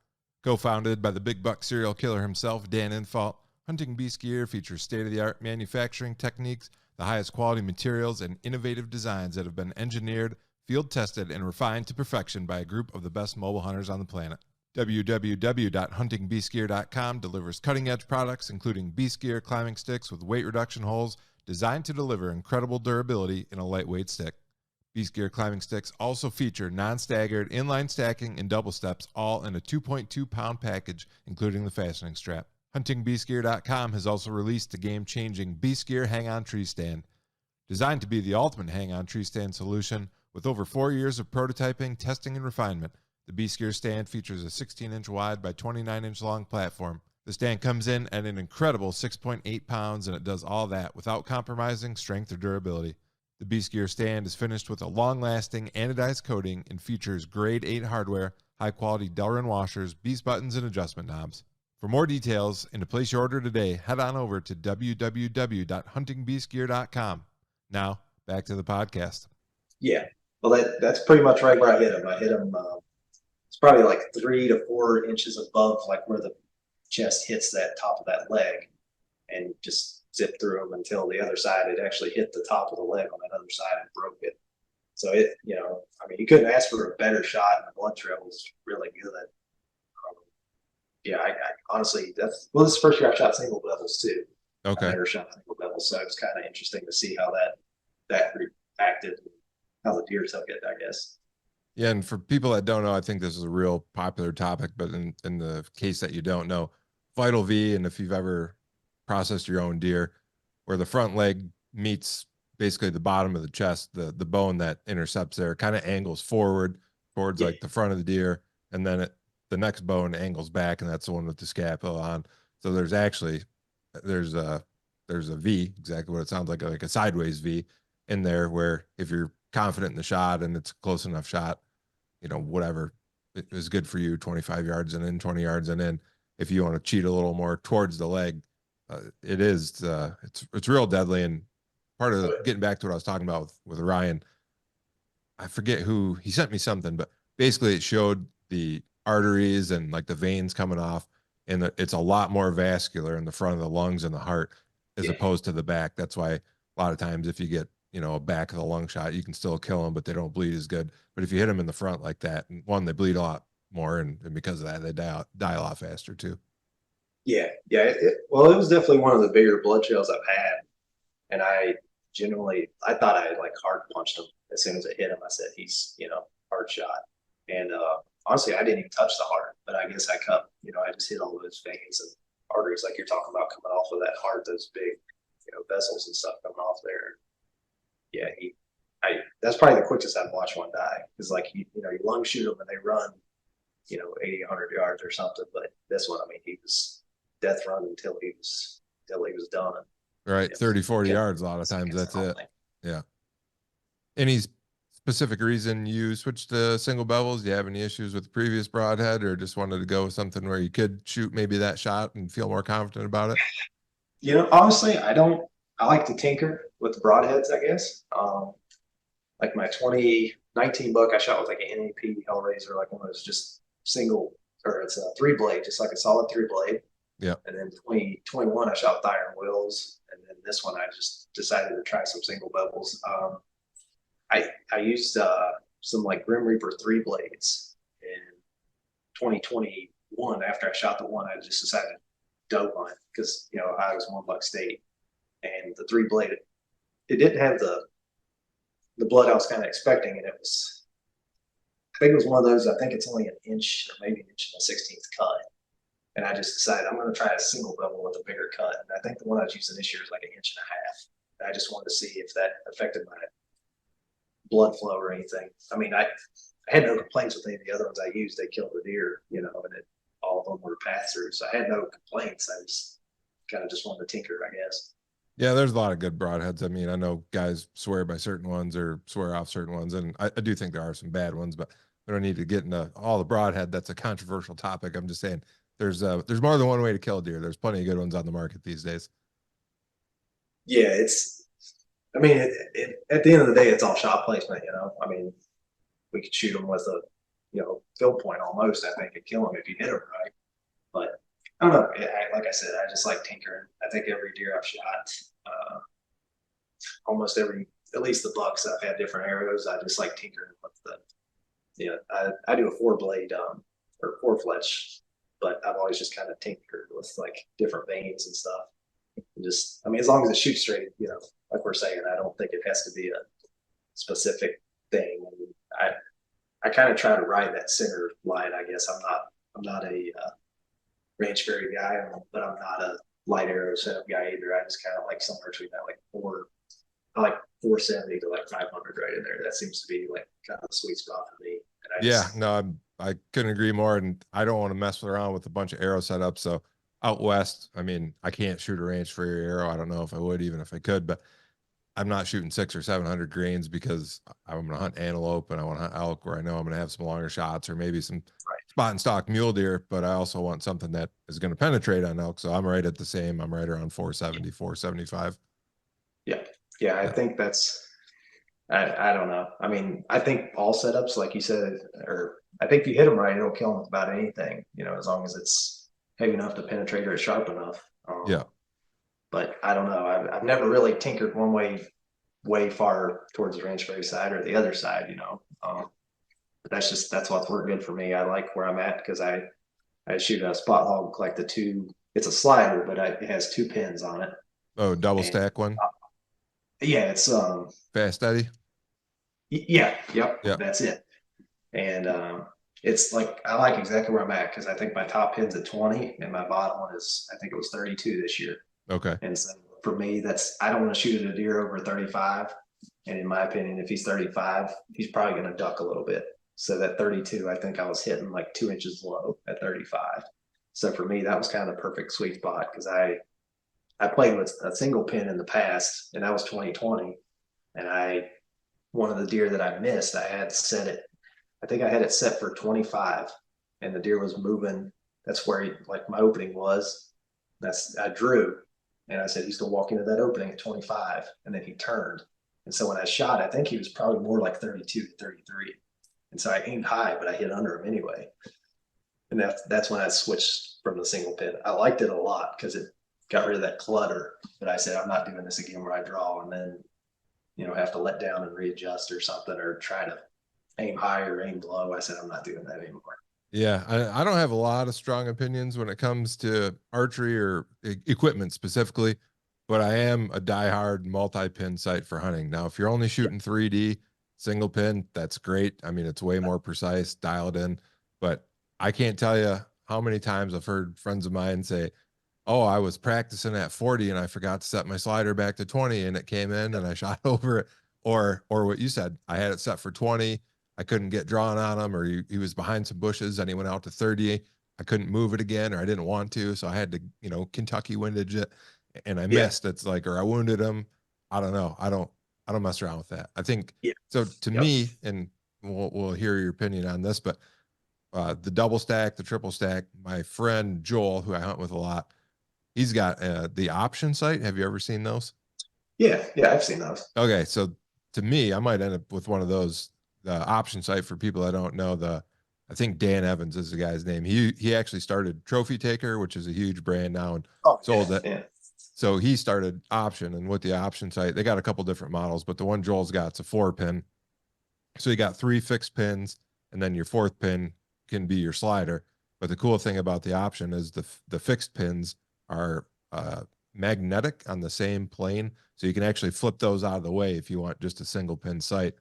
Co-founded by the big buck serial killer himself, Dan Infalt, Hunting Beast Gear features state-of-the-art manufacturing techniques, the highest quality materials, and innovative designs that have been engineered, field-tested, and refined to perfection by a group of the best mobile hunters on the planet. www.huntingbeastgear.com delivers cutting-edge products, including Beast Gear climbing sticks with weight reduction holes designed to deliver incredible durability in a lightweight stick. Beast Gear climbing sticks also feature non-staggered, inline stacking, and double steps, all in a 2.2-pound package, including the fastening strap. HuntingBeastGear.com has also released the game-changing Beast Gear Hang-On Tree Stand. Designed to be the ultimate hang-on tree stand solution, with over 4 years of prototyping, testing, and refinement, the Beast Gear stand features a 16-inch wide by 29-inch long platform. The stand comes in at an incredible 6.8 pounds, and it does all that without compromising strength or durability. The Beast Gear stand is finished with a long-lasting anodized coating and features grade 8 hardware, high-quality Delrin washers, Beast buttons, and adjustment knobs. For more details and to place your order today, head on over to www.huntingbeastgear.com. Now, back to the podcast. Yeah. Well, that's pretty much right where I hit him. I hit him, it's probably like 3 to 4 inches above like where the chest hits that top of that leg, and just zip through them until the other side, it actually hit the top of the leg on that other side and broke it. So it, I mean, you couldn't ask for a better shot, and the blood trail was really good. Yeah, I honestly, this is the first year I shot single bevels too. Okay. I never shot single bevels, so it was kind of interesting to see how that reacted, and how the deer took it, I guess. Yeah, and for people that don't know, I think this is a real popular topic, but in the case that you don't know, Vital V, and if you've ever processed your own deer, where the front leg meets basically the bottom of the chest, the bone that intercepts there kind of angles forward towards like the front of the deer, and then the next bone angles back, and that's the one with the scapula on. So there's a V, exactly what it sounds like a sideways V in there, where if you're confident in the shot and it's a close enough shot, whatever it is good for you, 25 yards and in, 20 yards and in. If you want to cheat a little more towards the leg, it's real deadly. And part of getting back to what I was talking about with Ryan, I forget who he sent me something, but basically it showed the arteries and like the veins coming off, and it's a lot more vascular in the front of the lungs and the heart as opposed to the back. That's why a lot of times if you get a back of the lung shot, you can still kill them, but they don't bleed as good. But if you hit them in the front like that, one, they bleed a lot more, and because of that, they die a lot faster too. Yeah. Well, it was definitely one of the bigger blood trails I've had, and I thought I like hard punched him as soon as I hit him. I said he's hard shot, and honestly, I didn't even touch the heart, but I guess I cut. I just hit all those veins and arteries like you're talking about coming off of that heart, those big vessels and stuff coming off there. Yeah, that's probably the quickest I've watched one die, because like you lung shoot them and they run 80, 100 yards or something, but this one, I mean, he was death run until he was done. Right, 30, 40 yards a lot of times, that's it. Yeah. Any specific reason you switched to single bevels? Do you have any issues with the previous broadhead, or just wanted to go with something where you could shoot maybe that shot and feel more confident about it? Honestly, I like to tinker with the broadheads, I guess. Like my 2019 buck, I shot with like an NAP Hellraiser, like one of those just single, or it's a 3-blade, just like a solid 3-blade. Yeah. And then 2021, I shot with iron wills, and then this one I just decided to try some single bevels. I used some like Grim Reaper 3-blades in 2021. After I shot the one, I just decided to dope on it, because I was one buck state, and the 3-blade, it didn't have the blood I was kind of expecting, and I think it was one of those, I think it's only an inch or maybe an inch and a 16th cut. And I just decided I'm going to try a single bevel with a bigger cut. And I think the one I was using this year is like an inch and a half. And I just wanted to see if that affected my blood flow or anything. I mean, I had no complaints with any of the other ones I used. They killed the deer, and all of them were pass through. So I had no complaints. I just kind of just wanted to tinker, I guess. Yeah, there's a lot of good broadheads. I mean, I know guys swear by certain ones or swear off certain ones, and I do think there are some bad ones, but we don't need to get into all the broadhead. That's a controversial topic. I'm just saying there's more than one way to kill a deer. There's plenty of good ones on the market these days. Yeah, I mean, at the end of the day, it's all shot placement. I mean, we could shoot them with a, field point almost. I think and kill them if you hit them right. But I don't know. Like I said, I just like tinkering. I think every deer I've shot, uh, almost at least the bucks I've had different arrows. I just like tinkering with I do a four blade, or four fletch, but I've always just kind of tinkered with like different veins and stuff. And just, I mean, as long as it shoots straight, like we're saying, I don't think it has to be a specific thing. I mean, I kind of try to ride that center line. I guess I'm not a range fairy guy, but I'm not a light arrow setup guy either. I just kind of like somewhere between that, I like 470 to like 500 right in there. That seems to be like kind of the sweet spot for me. And Yeah, no, I couldn't agree more, and I don't want to mess around with a bunch of arrow setups. So out west, I mean, I can't shoot a range for your arrow. I don't know if I would, even if I could, but I'm not shooting 600 or 700 grains because I'm going to hunt antelope and I want to hunt elk where I know I'm going to have some longer shots or maybe some spot and stock mule deer, but I also want something that is going to penetrate on elk. So I'm right at the same. I'm right around 470, 475. Yeah. Yeah. I think I don't know. I mean, I think all setups, like you said, or I think if you hit them right, it'll kill them with about anything, as long as it's heavy enough to penetrate or it's sharp enough. Yeah. But I don't know. I've never really tinkered one way far towards the range fairy side or the other side. But that's what's worked good for me. I like where I'm at because I shoot a spot hog like it's a slider, but it has two pins on it. Oh, double And stack one. yeah, it's Fast Eddie. yeah, yep, Yeah. that's it. And it's like I like exactly where I'm at because I think my top pin's at 20 and my bottom one is I think it was 32 this year. Okay. And so for me, I don't want to shoot at a deer over 35. And in my opinion, if he's 35, he's probably going to duck a little bit. So that 32, I think I was hitting like 2 inches low at 35. So for me, that was kind of the perfect sweet spot because I played with a single pin in the past, and that was 2020. And one of the deer that I missed, I had set it. I think I had it set for 25, and the deer was moving. That's where like my opening was. I drew, and I said he's gonna walk into that opening at 25, and then he turned. And so when I shot, I think he was probably more like 32 to 33. And so I aimed high, but I hit under him anyway. And that's when I switched from the single pin. I liked it a lot because it got rid of that clutter. But I said I'm not doing this again where I draw and then have to let down and readjust or something or try to aim high or aim low. I said I'm not doing that anymore. Yeah, I don't have a lot of strong opinions when it comes to archery or equipment specifically, but I am a diehard multi-pin sight for hunting. Now, if you're only shooting 3D single pin, that's great. I mean, it's way more precise, dialed in, but I can't tell you how many times I've heard friends of mine say, "Oh, I was practicing at 40 and I forgot to set my slider back to 20 and it came in and I shot over it." Or what you said, I had it set for 20. I couldn't get drawn on him, or he was behind some bushes and he went out to 30. I couldn't move it again, or I didn't want to. So I had to, Kentucky windage it and I Yeah. missed. It's like, or I wounded him. I don't know. I don't mess around with that. I think Yeah. so to Yep. me, and we'll hear your opinion on this, but the double stack, the triple stack, my friend Joel, who I hunt with a lot, he's got the option sight. Have you ever seen those? Yeah. Yeah. I've seen those. Okay. So to me, I might end up with one of those. The option site for people that don't know, I think Dan Evans is the guy's name. He actually started Trophy Taker, which is a huge brand now, and sold it. Yeah. So he started option, and with the option site, they got a couple different models, but the one Joel's got, it's a 4-pin. So you got 3 fixed pins, and then your 4th pin can be your slider. But the cool thing about the option is the fixed pins are magnetic on the same plane, so you can actually flip those out of the way if you want just a single pin sight.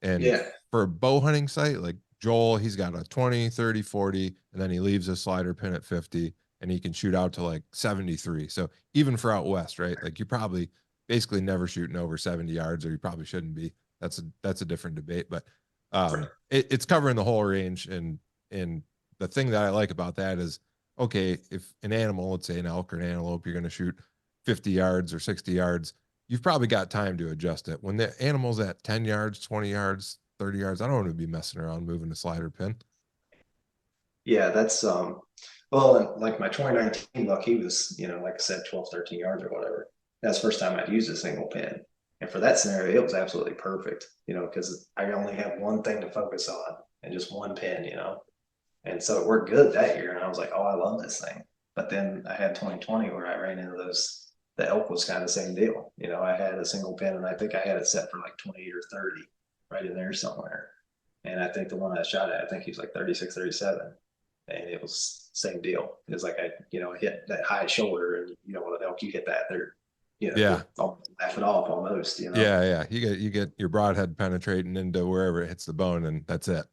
And Yeah. for a bow hunting site, like Joel, he's got a 20, 30, 40, and then he leaves a slider pin at 50, and he can shoot out to like 73. So even for out west, right? Like you're probably basically never shooting over 70 yards, or you probably shouldn't be. That's a different debate, but it's covering the whole range. And the thing that I like about that is, okay, if an animal, let's say an elk or an antelope, you're going to shoot 50 yards or 60 yards, you've probably got time to adjust it. When the animal's at 10 yards, 20 yards, 30 yards, I don't want to be messing around moving the slider pin. Yeah, that's well, and like my 2019 buck, he was, like I said, 12, 13 yards or whatever. That's the first time I'd used a single pin. And for that scenario, it was absolutely perfect, because I only have one thing to focus on and just one pin, And so it worked good that year. And I was like, oh, I love this thing. But then I had 2020 where I ran into the elk was kind of the same deal. I had a single pin and I think I had it set for like 28 or 30 right in there somewhere. And I think the one I shot at, I think he was like 36, 37. And it was same deal. It was like I hit that high shoulder, and with an elk, you hit that, they're Yeah. laugh it off almost. Yeah. You get your broadhead penetrating into wherever it hits the bone, and that's it.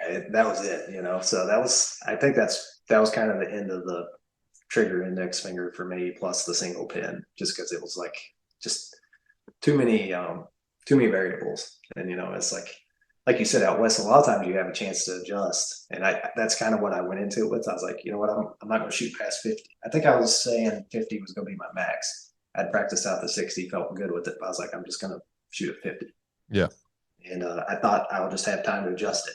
Yeah, that was it. So I think that was kind of the end of the trigger index finger for me, plus the single pin, just because it was like just too many variables. And it's like you said, out west, a lot of times you have a chance to adjust. And that's kind of what I went into it with. I was like, you know what, I'm not going to shoot past 50. I think I was saying 50 was going to be my max. I'd practiced out to 60, felt good with it. But I was like, I'm just going to shoot at 50. Yeah. And I thought I would just have time to adjust it.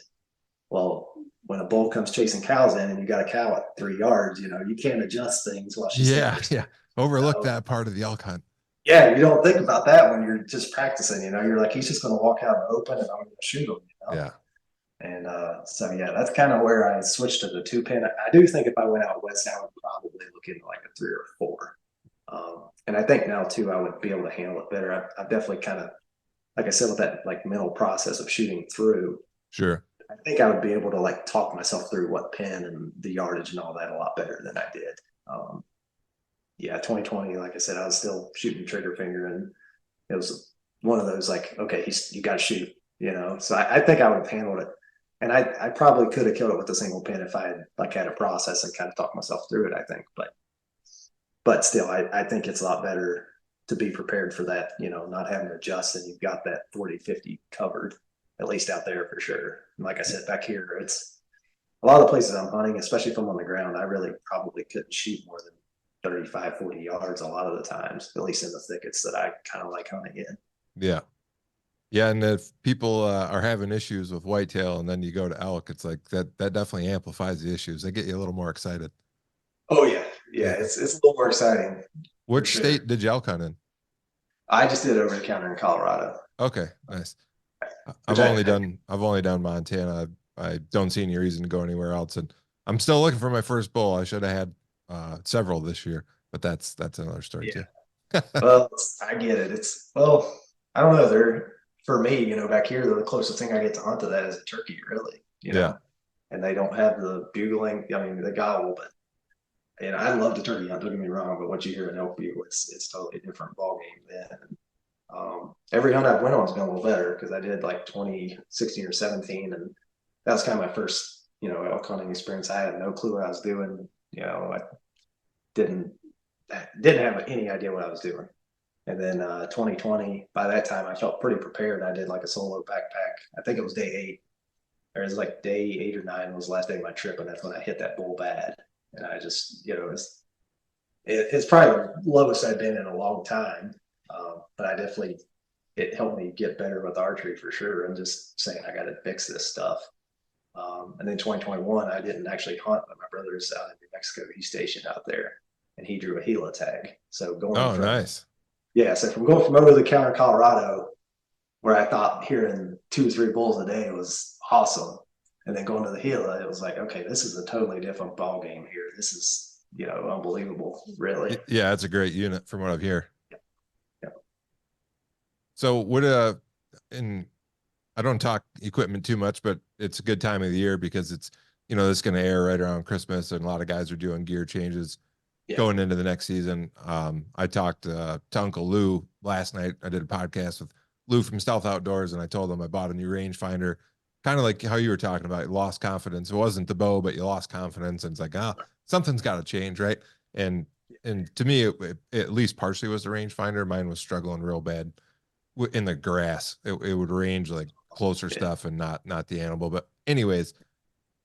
Well, when a bull comes chasing cows in and you got a cow at 3 yards, you can't adjust things while she's Yeah. Overlook that part of the elk hunt. Yeah, you don't think about that when you're just practicing. You're like, he's just going to walk out in the open and I'm going to shoot him. Yeah. And so yeah, that's kind of where I switched to the 2-pin. I do think if I went out west, I would probably look into like a 3 or 4. And I think now too, I would be able to handle it better. I've definitely kind of, like I said, with that like mental process of shooting through. Sure. I think I would be able to like talk myself through what pin and the yardage and all that a lot better than I did. Yeah, 2020, like I said, I was still shooting trigger finger, and it was one of those like, okay, you got to shoot, So I think I would have handled it, and I probably could have killed it with a single pin if I had a process and kind of talked myself through it. I think, but still, I think it's a lot better to be prepared for that, not having to adjust, and you've got that 40, 50 covered, at least out there for sure. And like I said, back here, it's a lot of the places I'm hunting, especially if I'm on the ground, I really probably couldn't shoot more than 35, 40 yards a lot of the times, at least in the thickets that I kind of like hunting in. Yeah. Yeah. And if people are having issues with whitetail and then you go to elk, it's like that definitely amplifies the issues. They get you a little more excited. Oh yeah. Yeah. It's a little more exciting. Which state did you elk hunt in? I just did over the counter in Colorado. Okay. Nice. I've only done Montana. I don't see any reason to go anywhere else. And I'm still looking for my first bull. I should have had several this year, but that's another story too. Well, I get it. I don't know. For me, back here, the closest thing I get to hunt to that is a turkey, really. Yeah. And they don't have the bugling. I mean, the gobble, but I love the turkey hunt. Don't get me wrong, but what you hear in elk bugle, it's totally a different ball game then. Every hunt I've went on has been a little better because I did like 2016 or 17, and that was kind of my first, elk hunting experience. I had no clue what I was doing. I didn't have any idea what I was doing. And then 2020, by that time, I felt pretty prepared. I did like a solo backpack. I think it was day 8, or it was like day 8 or 9 was the last day of my trip, and that's when I hit that bull bad. And I just, it's probably the lowest I've been in a long time. But it helped me get better with archery for sure, and just saying I got to fix this stuff. And then 2021, I didn't actually hunt, but my brother's out in New Mexico. He's stationed out there, and he drew a Gila tag. So nice. Yeah, so from going from over the counter Colorado, where I thought hearing 2 or 3 bulls a day was awesome, and then going to the Gila, it was like, okay, this is a totally different ball game here. This is unbelievable, really. Yeah, it's a great unit from what I've heard. Yeah. So and I don't talk equipment too much, but it's a good time of the year because it's, it's going to air right around Christmas, and a lot of guys are doing gear changes going into the next season. I talked to Uncle Lou last night. I did a podcast with Lou from Stealth Outdoors, and I told him I bought a new rangefinder, kind of like how you were talking about. You lost confidence. It wasn't the bow, but you lost confidence, and it's like, something's got to change, right? And to me, it at least partially was the rangefinder. Mine was struggling real bad in the grass. It would range like closer stuff and not the animal. But anyways,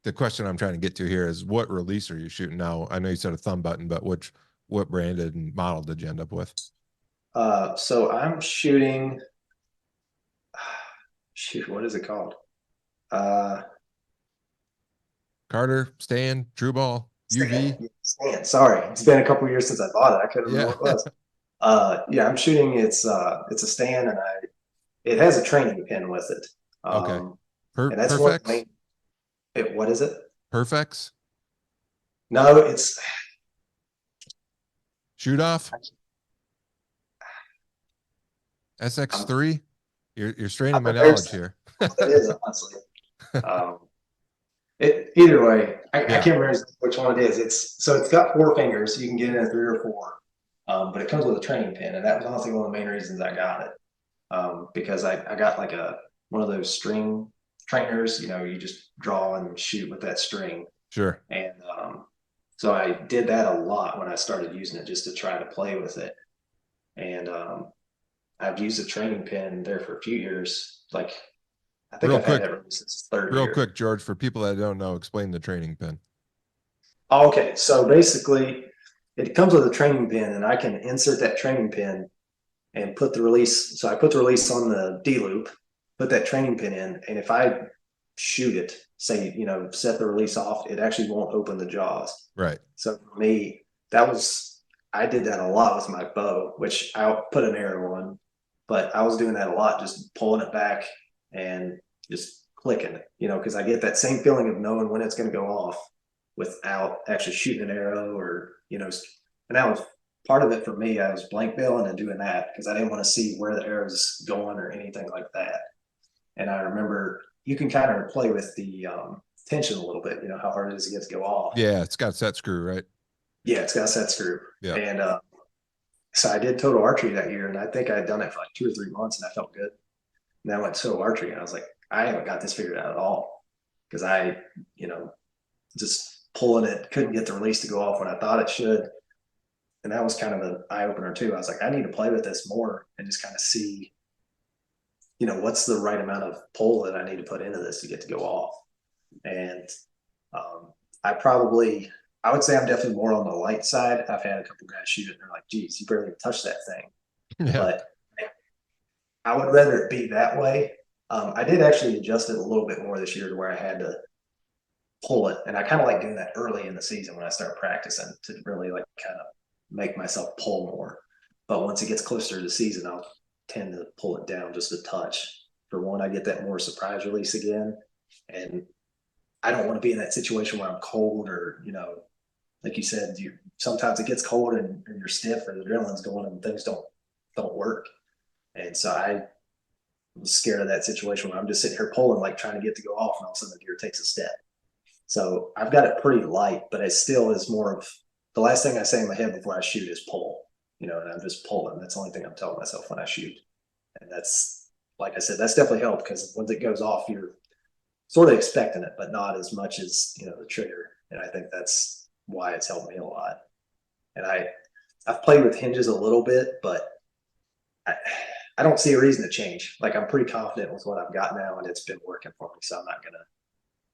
the question I'm trying to get to here is, what release are you shooting now? I know you said a thumb button, but which what branded and model did you end up with? So I'm shooting, shoot, what is it called? Uh, Carter, Stand, True Ball, UV. Stand. Sorry, it's been a couple years since I bought it. I couldn't remember Yeah. what it was. Yeah, I'm shooting. It's a Stand, and it has a training pin with it. Okay. And that's one of the Perfects? main. What is it? Perfects? No, it's Shoot off? I'm, SX3? You're straining I'm my embarrassed knowledge to here. what it is, honestly. Um, either way, I Yeah, can't remember which one it is. It's got 4 fingers. You can get it in 3 or 4, but it comes with a training pin, and that was honestly one of the main reasons I got it. Because I got like one of those string trainers. You just draw and shoot with that string, sure. and so I did that a lot when I started using it, just to try to play with it. And I've used a training pin there for a few years. Like I think Real I've had quick, that since the third real year. quick, George, for people that don't know, explain the training pin. Okay, so basically, it comes with a training pin, and I can insert that training pin and put the release. So I put the release on the D loop, put that training pin in, and if I shoot it, say, set the release off, it actually won't open the jaws. Right. So for me, I did that a lot with my bow, which I put an arrow on, but I was doing that a lot, just pulling it back and just clicking it, because I get that same feeling of knowing when it's going to go off without actually shooting an arrow and that was part of it for me. I was blank billing and doing that because I didn't want to see where the arrow's going or anything like that. And I remember you can kind of play with the tension a little bit, how hard it is to get to go off. Yeah, it's got a set screw, right? Yeah, it's got a set screw. Yeah. And so I did total archery that year, and I think I had done it for like 2 or 3 months, and I felt good. And then I went to total archery, and I was like, I haven't got this figured out at all because just pulling it, couldn't get the release to go off when I thought it should. And that was kind of an eye opener too. I was like, I need to play with this more and just kind of see, what's the right amount of pull that I need to put into this to get to go off. And um, I would say I'm definitely more on the light side. I've had a couple guys shoot it and they're like, geez, you barely touched that thing. Yeah. But I would rather it be that way. I did actually adjust it a little bit more this year to where I had to pull it. And I kind of like doing that early in the season when I start practicing to really like kind of make myself pull more. But once it gets closer to the season, I'll tend to pull it down just a touch. For one, I get that more surprise release again. And I don't want to be in that situation where I'm cold or, like you said, sometimes it gets cold and you're stiff or the adrenaline's going and things don't work. And so I was scared of that situation where I'm just sitting here pulling, like trying to get to go off, and all of a sudden the deer takes a step. So I've got it pretty light, but it still is more of the last thing I say in my head before I shoot is pull, and I'm just pulling. That's the only thing I'm telling myself when I shoot. And that's, like I said, that's definitely helped because once it goes off, you're sort of expecting it, but not as much as, the trigger. And I think that's why it's helped me a lot. And I've played with hinges a little bit, but I don't see a reason to change. Like I'm pretty confident with what I've got now and it's been working for me. So I'm not going to,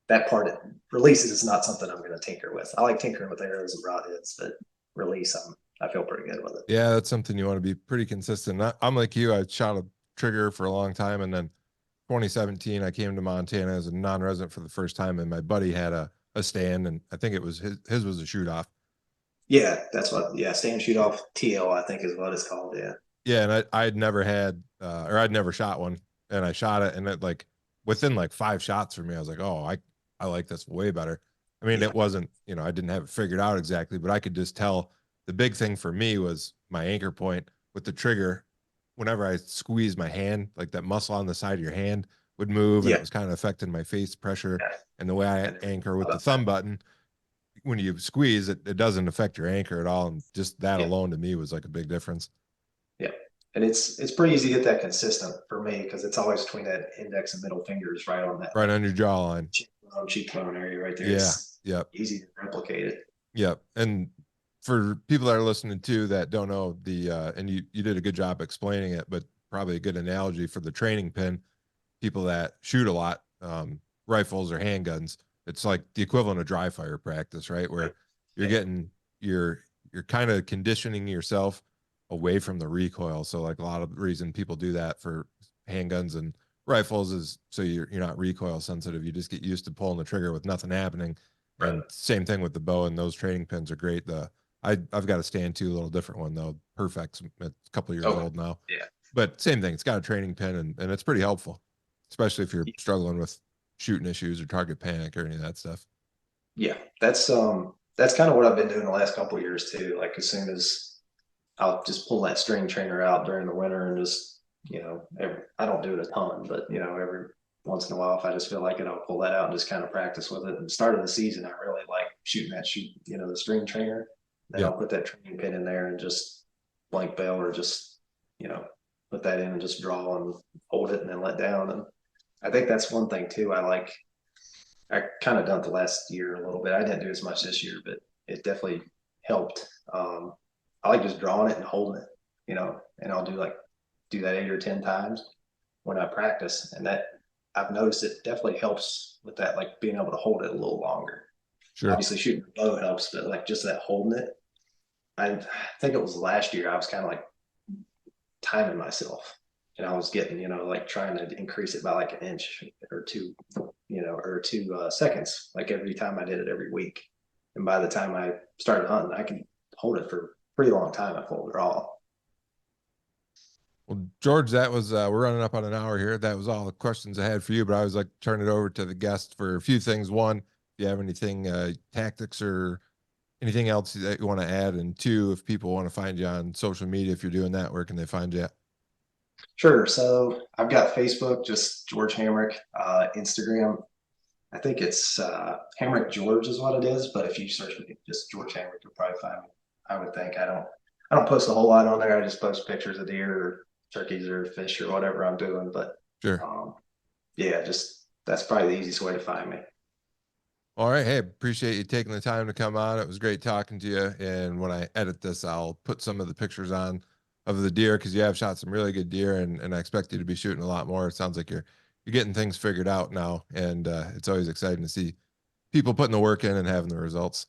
that part of releases is not something I'm going to tinker with. I like tinkering with arrows and broadheads, but release, I feel pretty good with it. Yeah, that's something you want to be pretty consistent. I'm like you. I shot a trigger for a long time, and then 2017, I came to Montana as a non-resident for the first time, and my buddy had a stand, and I think it was his was a shoot off. Yeah, that's what. Yeah, stand shoot off TL, I think is what it's called. Yeah. Yeah, and I'd never had or I'd never shot one, and I shot it, and it like within like 5 shots for me, I was like, oh, I like this way better. I mean, Yeah. it wasn't, I didn't have it figured out exactly, but I could just tell the big thing for me was my anchor point with the trigger. Whenever I squeezed my hand, like that muscle on the side of your hand would move, and it Yeah. was kind of affecting my face pressure. Yeah. And the way I anchor with the thumb button, when you squeeze it, it doesn't affect your anchor at all. And just that Yeah. alone to me was like a big difference. Yeah. And it's pretty easy to get that consistent for me because it's always between that index and middle fingers right on that Right on your jawline. cheekbone area right there. Yeah. It's Yep. easy to replicate it. Yep. And for people that are listening too that don't know and you did a good job explaining it, but probably a good analogy for the training pin, people that shoot a lot, rifles or handguns, it's like the equivalent of dry fire practice, right? Where you're getting your you're kind of conditioning yourself away from the recoil. So like a lot of the reason people do that for handguns and rifles is so you're not recoil sensitive. You just get used to pulling the trigger with nothing happening. Right. And same thing with the bow, and those training pins are great. I've got a stand two, a little different one though. Perfect's a couple of years old now. Yeah. But same thing. It's got a training pin, and it's pretty helpful, especially if you're struggling with shooting issues or target panic or any of that stuff. Yeah, that's kind of what I've been doing the last couple of years too. Like as soon as I'll just pull that string trainer out during the winter and just, I don't do it a ton, but every once in a while, if I just feel like it, I'll pull that out and just kind of practice with it. At the start of the season, I really like shooting the string trainer. Then I'll put that training pin in there and just blank bail or just, put that in and just draw and hold it and then let down. And I think that's one thing too. I kind of done it the last year a little bit. I didn't do as much this year, but it definitely helped. I like just drawing it and holding it, and I'll do that 8 or 10 times when I practice. And that I've noticed it definitely helps with that, like being able to hold it a little longer. Sure. Obviously shooting the bow helps, but like just that holding it. I think it was last year I was kind of like timing myself, and I was getting, like trying to increase it by like an inch or two, or 2 seconds, like every time I did it every week. And by the time I started hunting, I could hold it for a pretty long time. I pulled it all. Well, George, that was we're running up on an hour here. That was all the questions I had for you, but I was like turn it over to the guest for a few things. One, if you have anything tactics or anything else that you want to add, and two, if people want to find you on social media, if you're doing that, where can they find you at? Sure. So I've got Facebook, just George Hamrick. Instagram, I think it's Hamrick George is what it is. But if you search just George Hamrick, you'll probably find me. I would think. I don't post a whole lot on there. I just post pictures of deer or turkeys or fish or whatever I'm doing. But Sure. yeah, just that's probably the easiest way to find me. All right. Hey, appreciate you taking the time to come on. It was great talking to you. And when I edit this, I'll put some of the pictures on of the deer because you have shot some really good deer, and I expect you to be shooting a lot more. It sounds like you're getting things figured out now, and it's always exciting to see people putting the work in and having the results.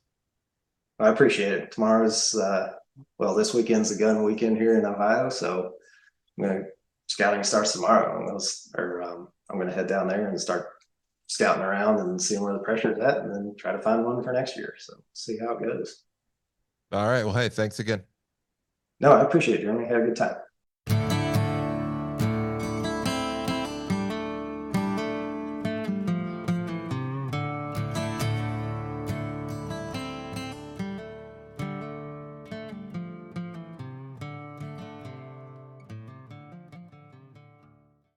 I appreciate it. Tomorrow's this weekend's the gun weekend here in Ohio, so scouting starts tomorrow. I'm gonna head down there and start scouting around and seeing where the pressure is at, and then try to find one for next year. So see how it goes. All right. Well, hey, thanks again. No, I appreciate it, Jeremy. Have a good time.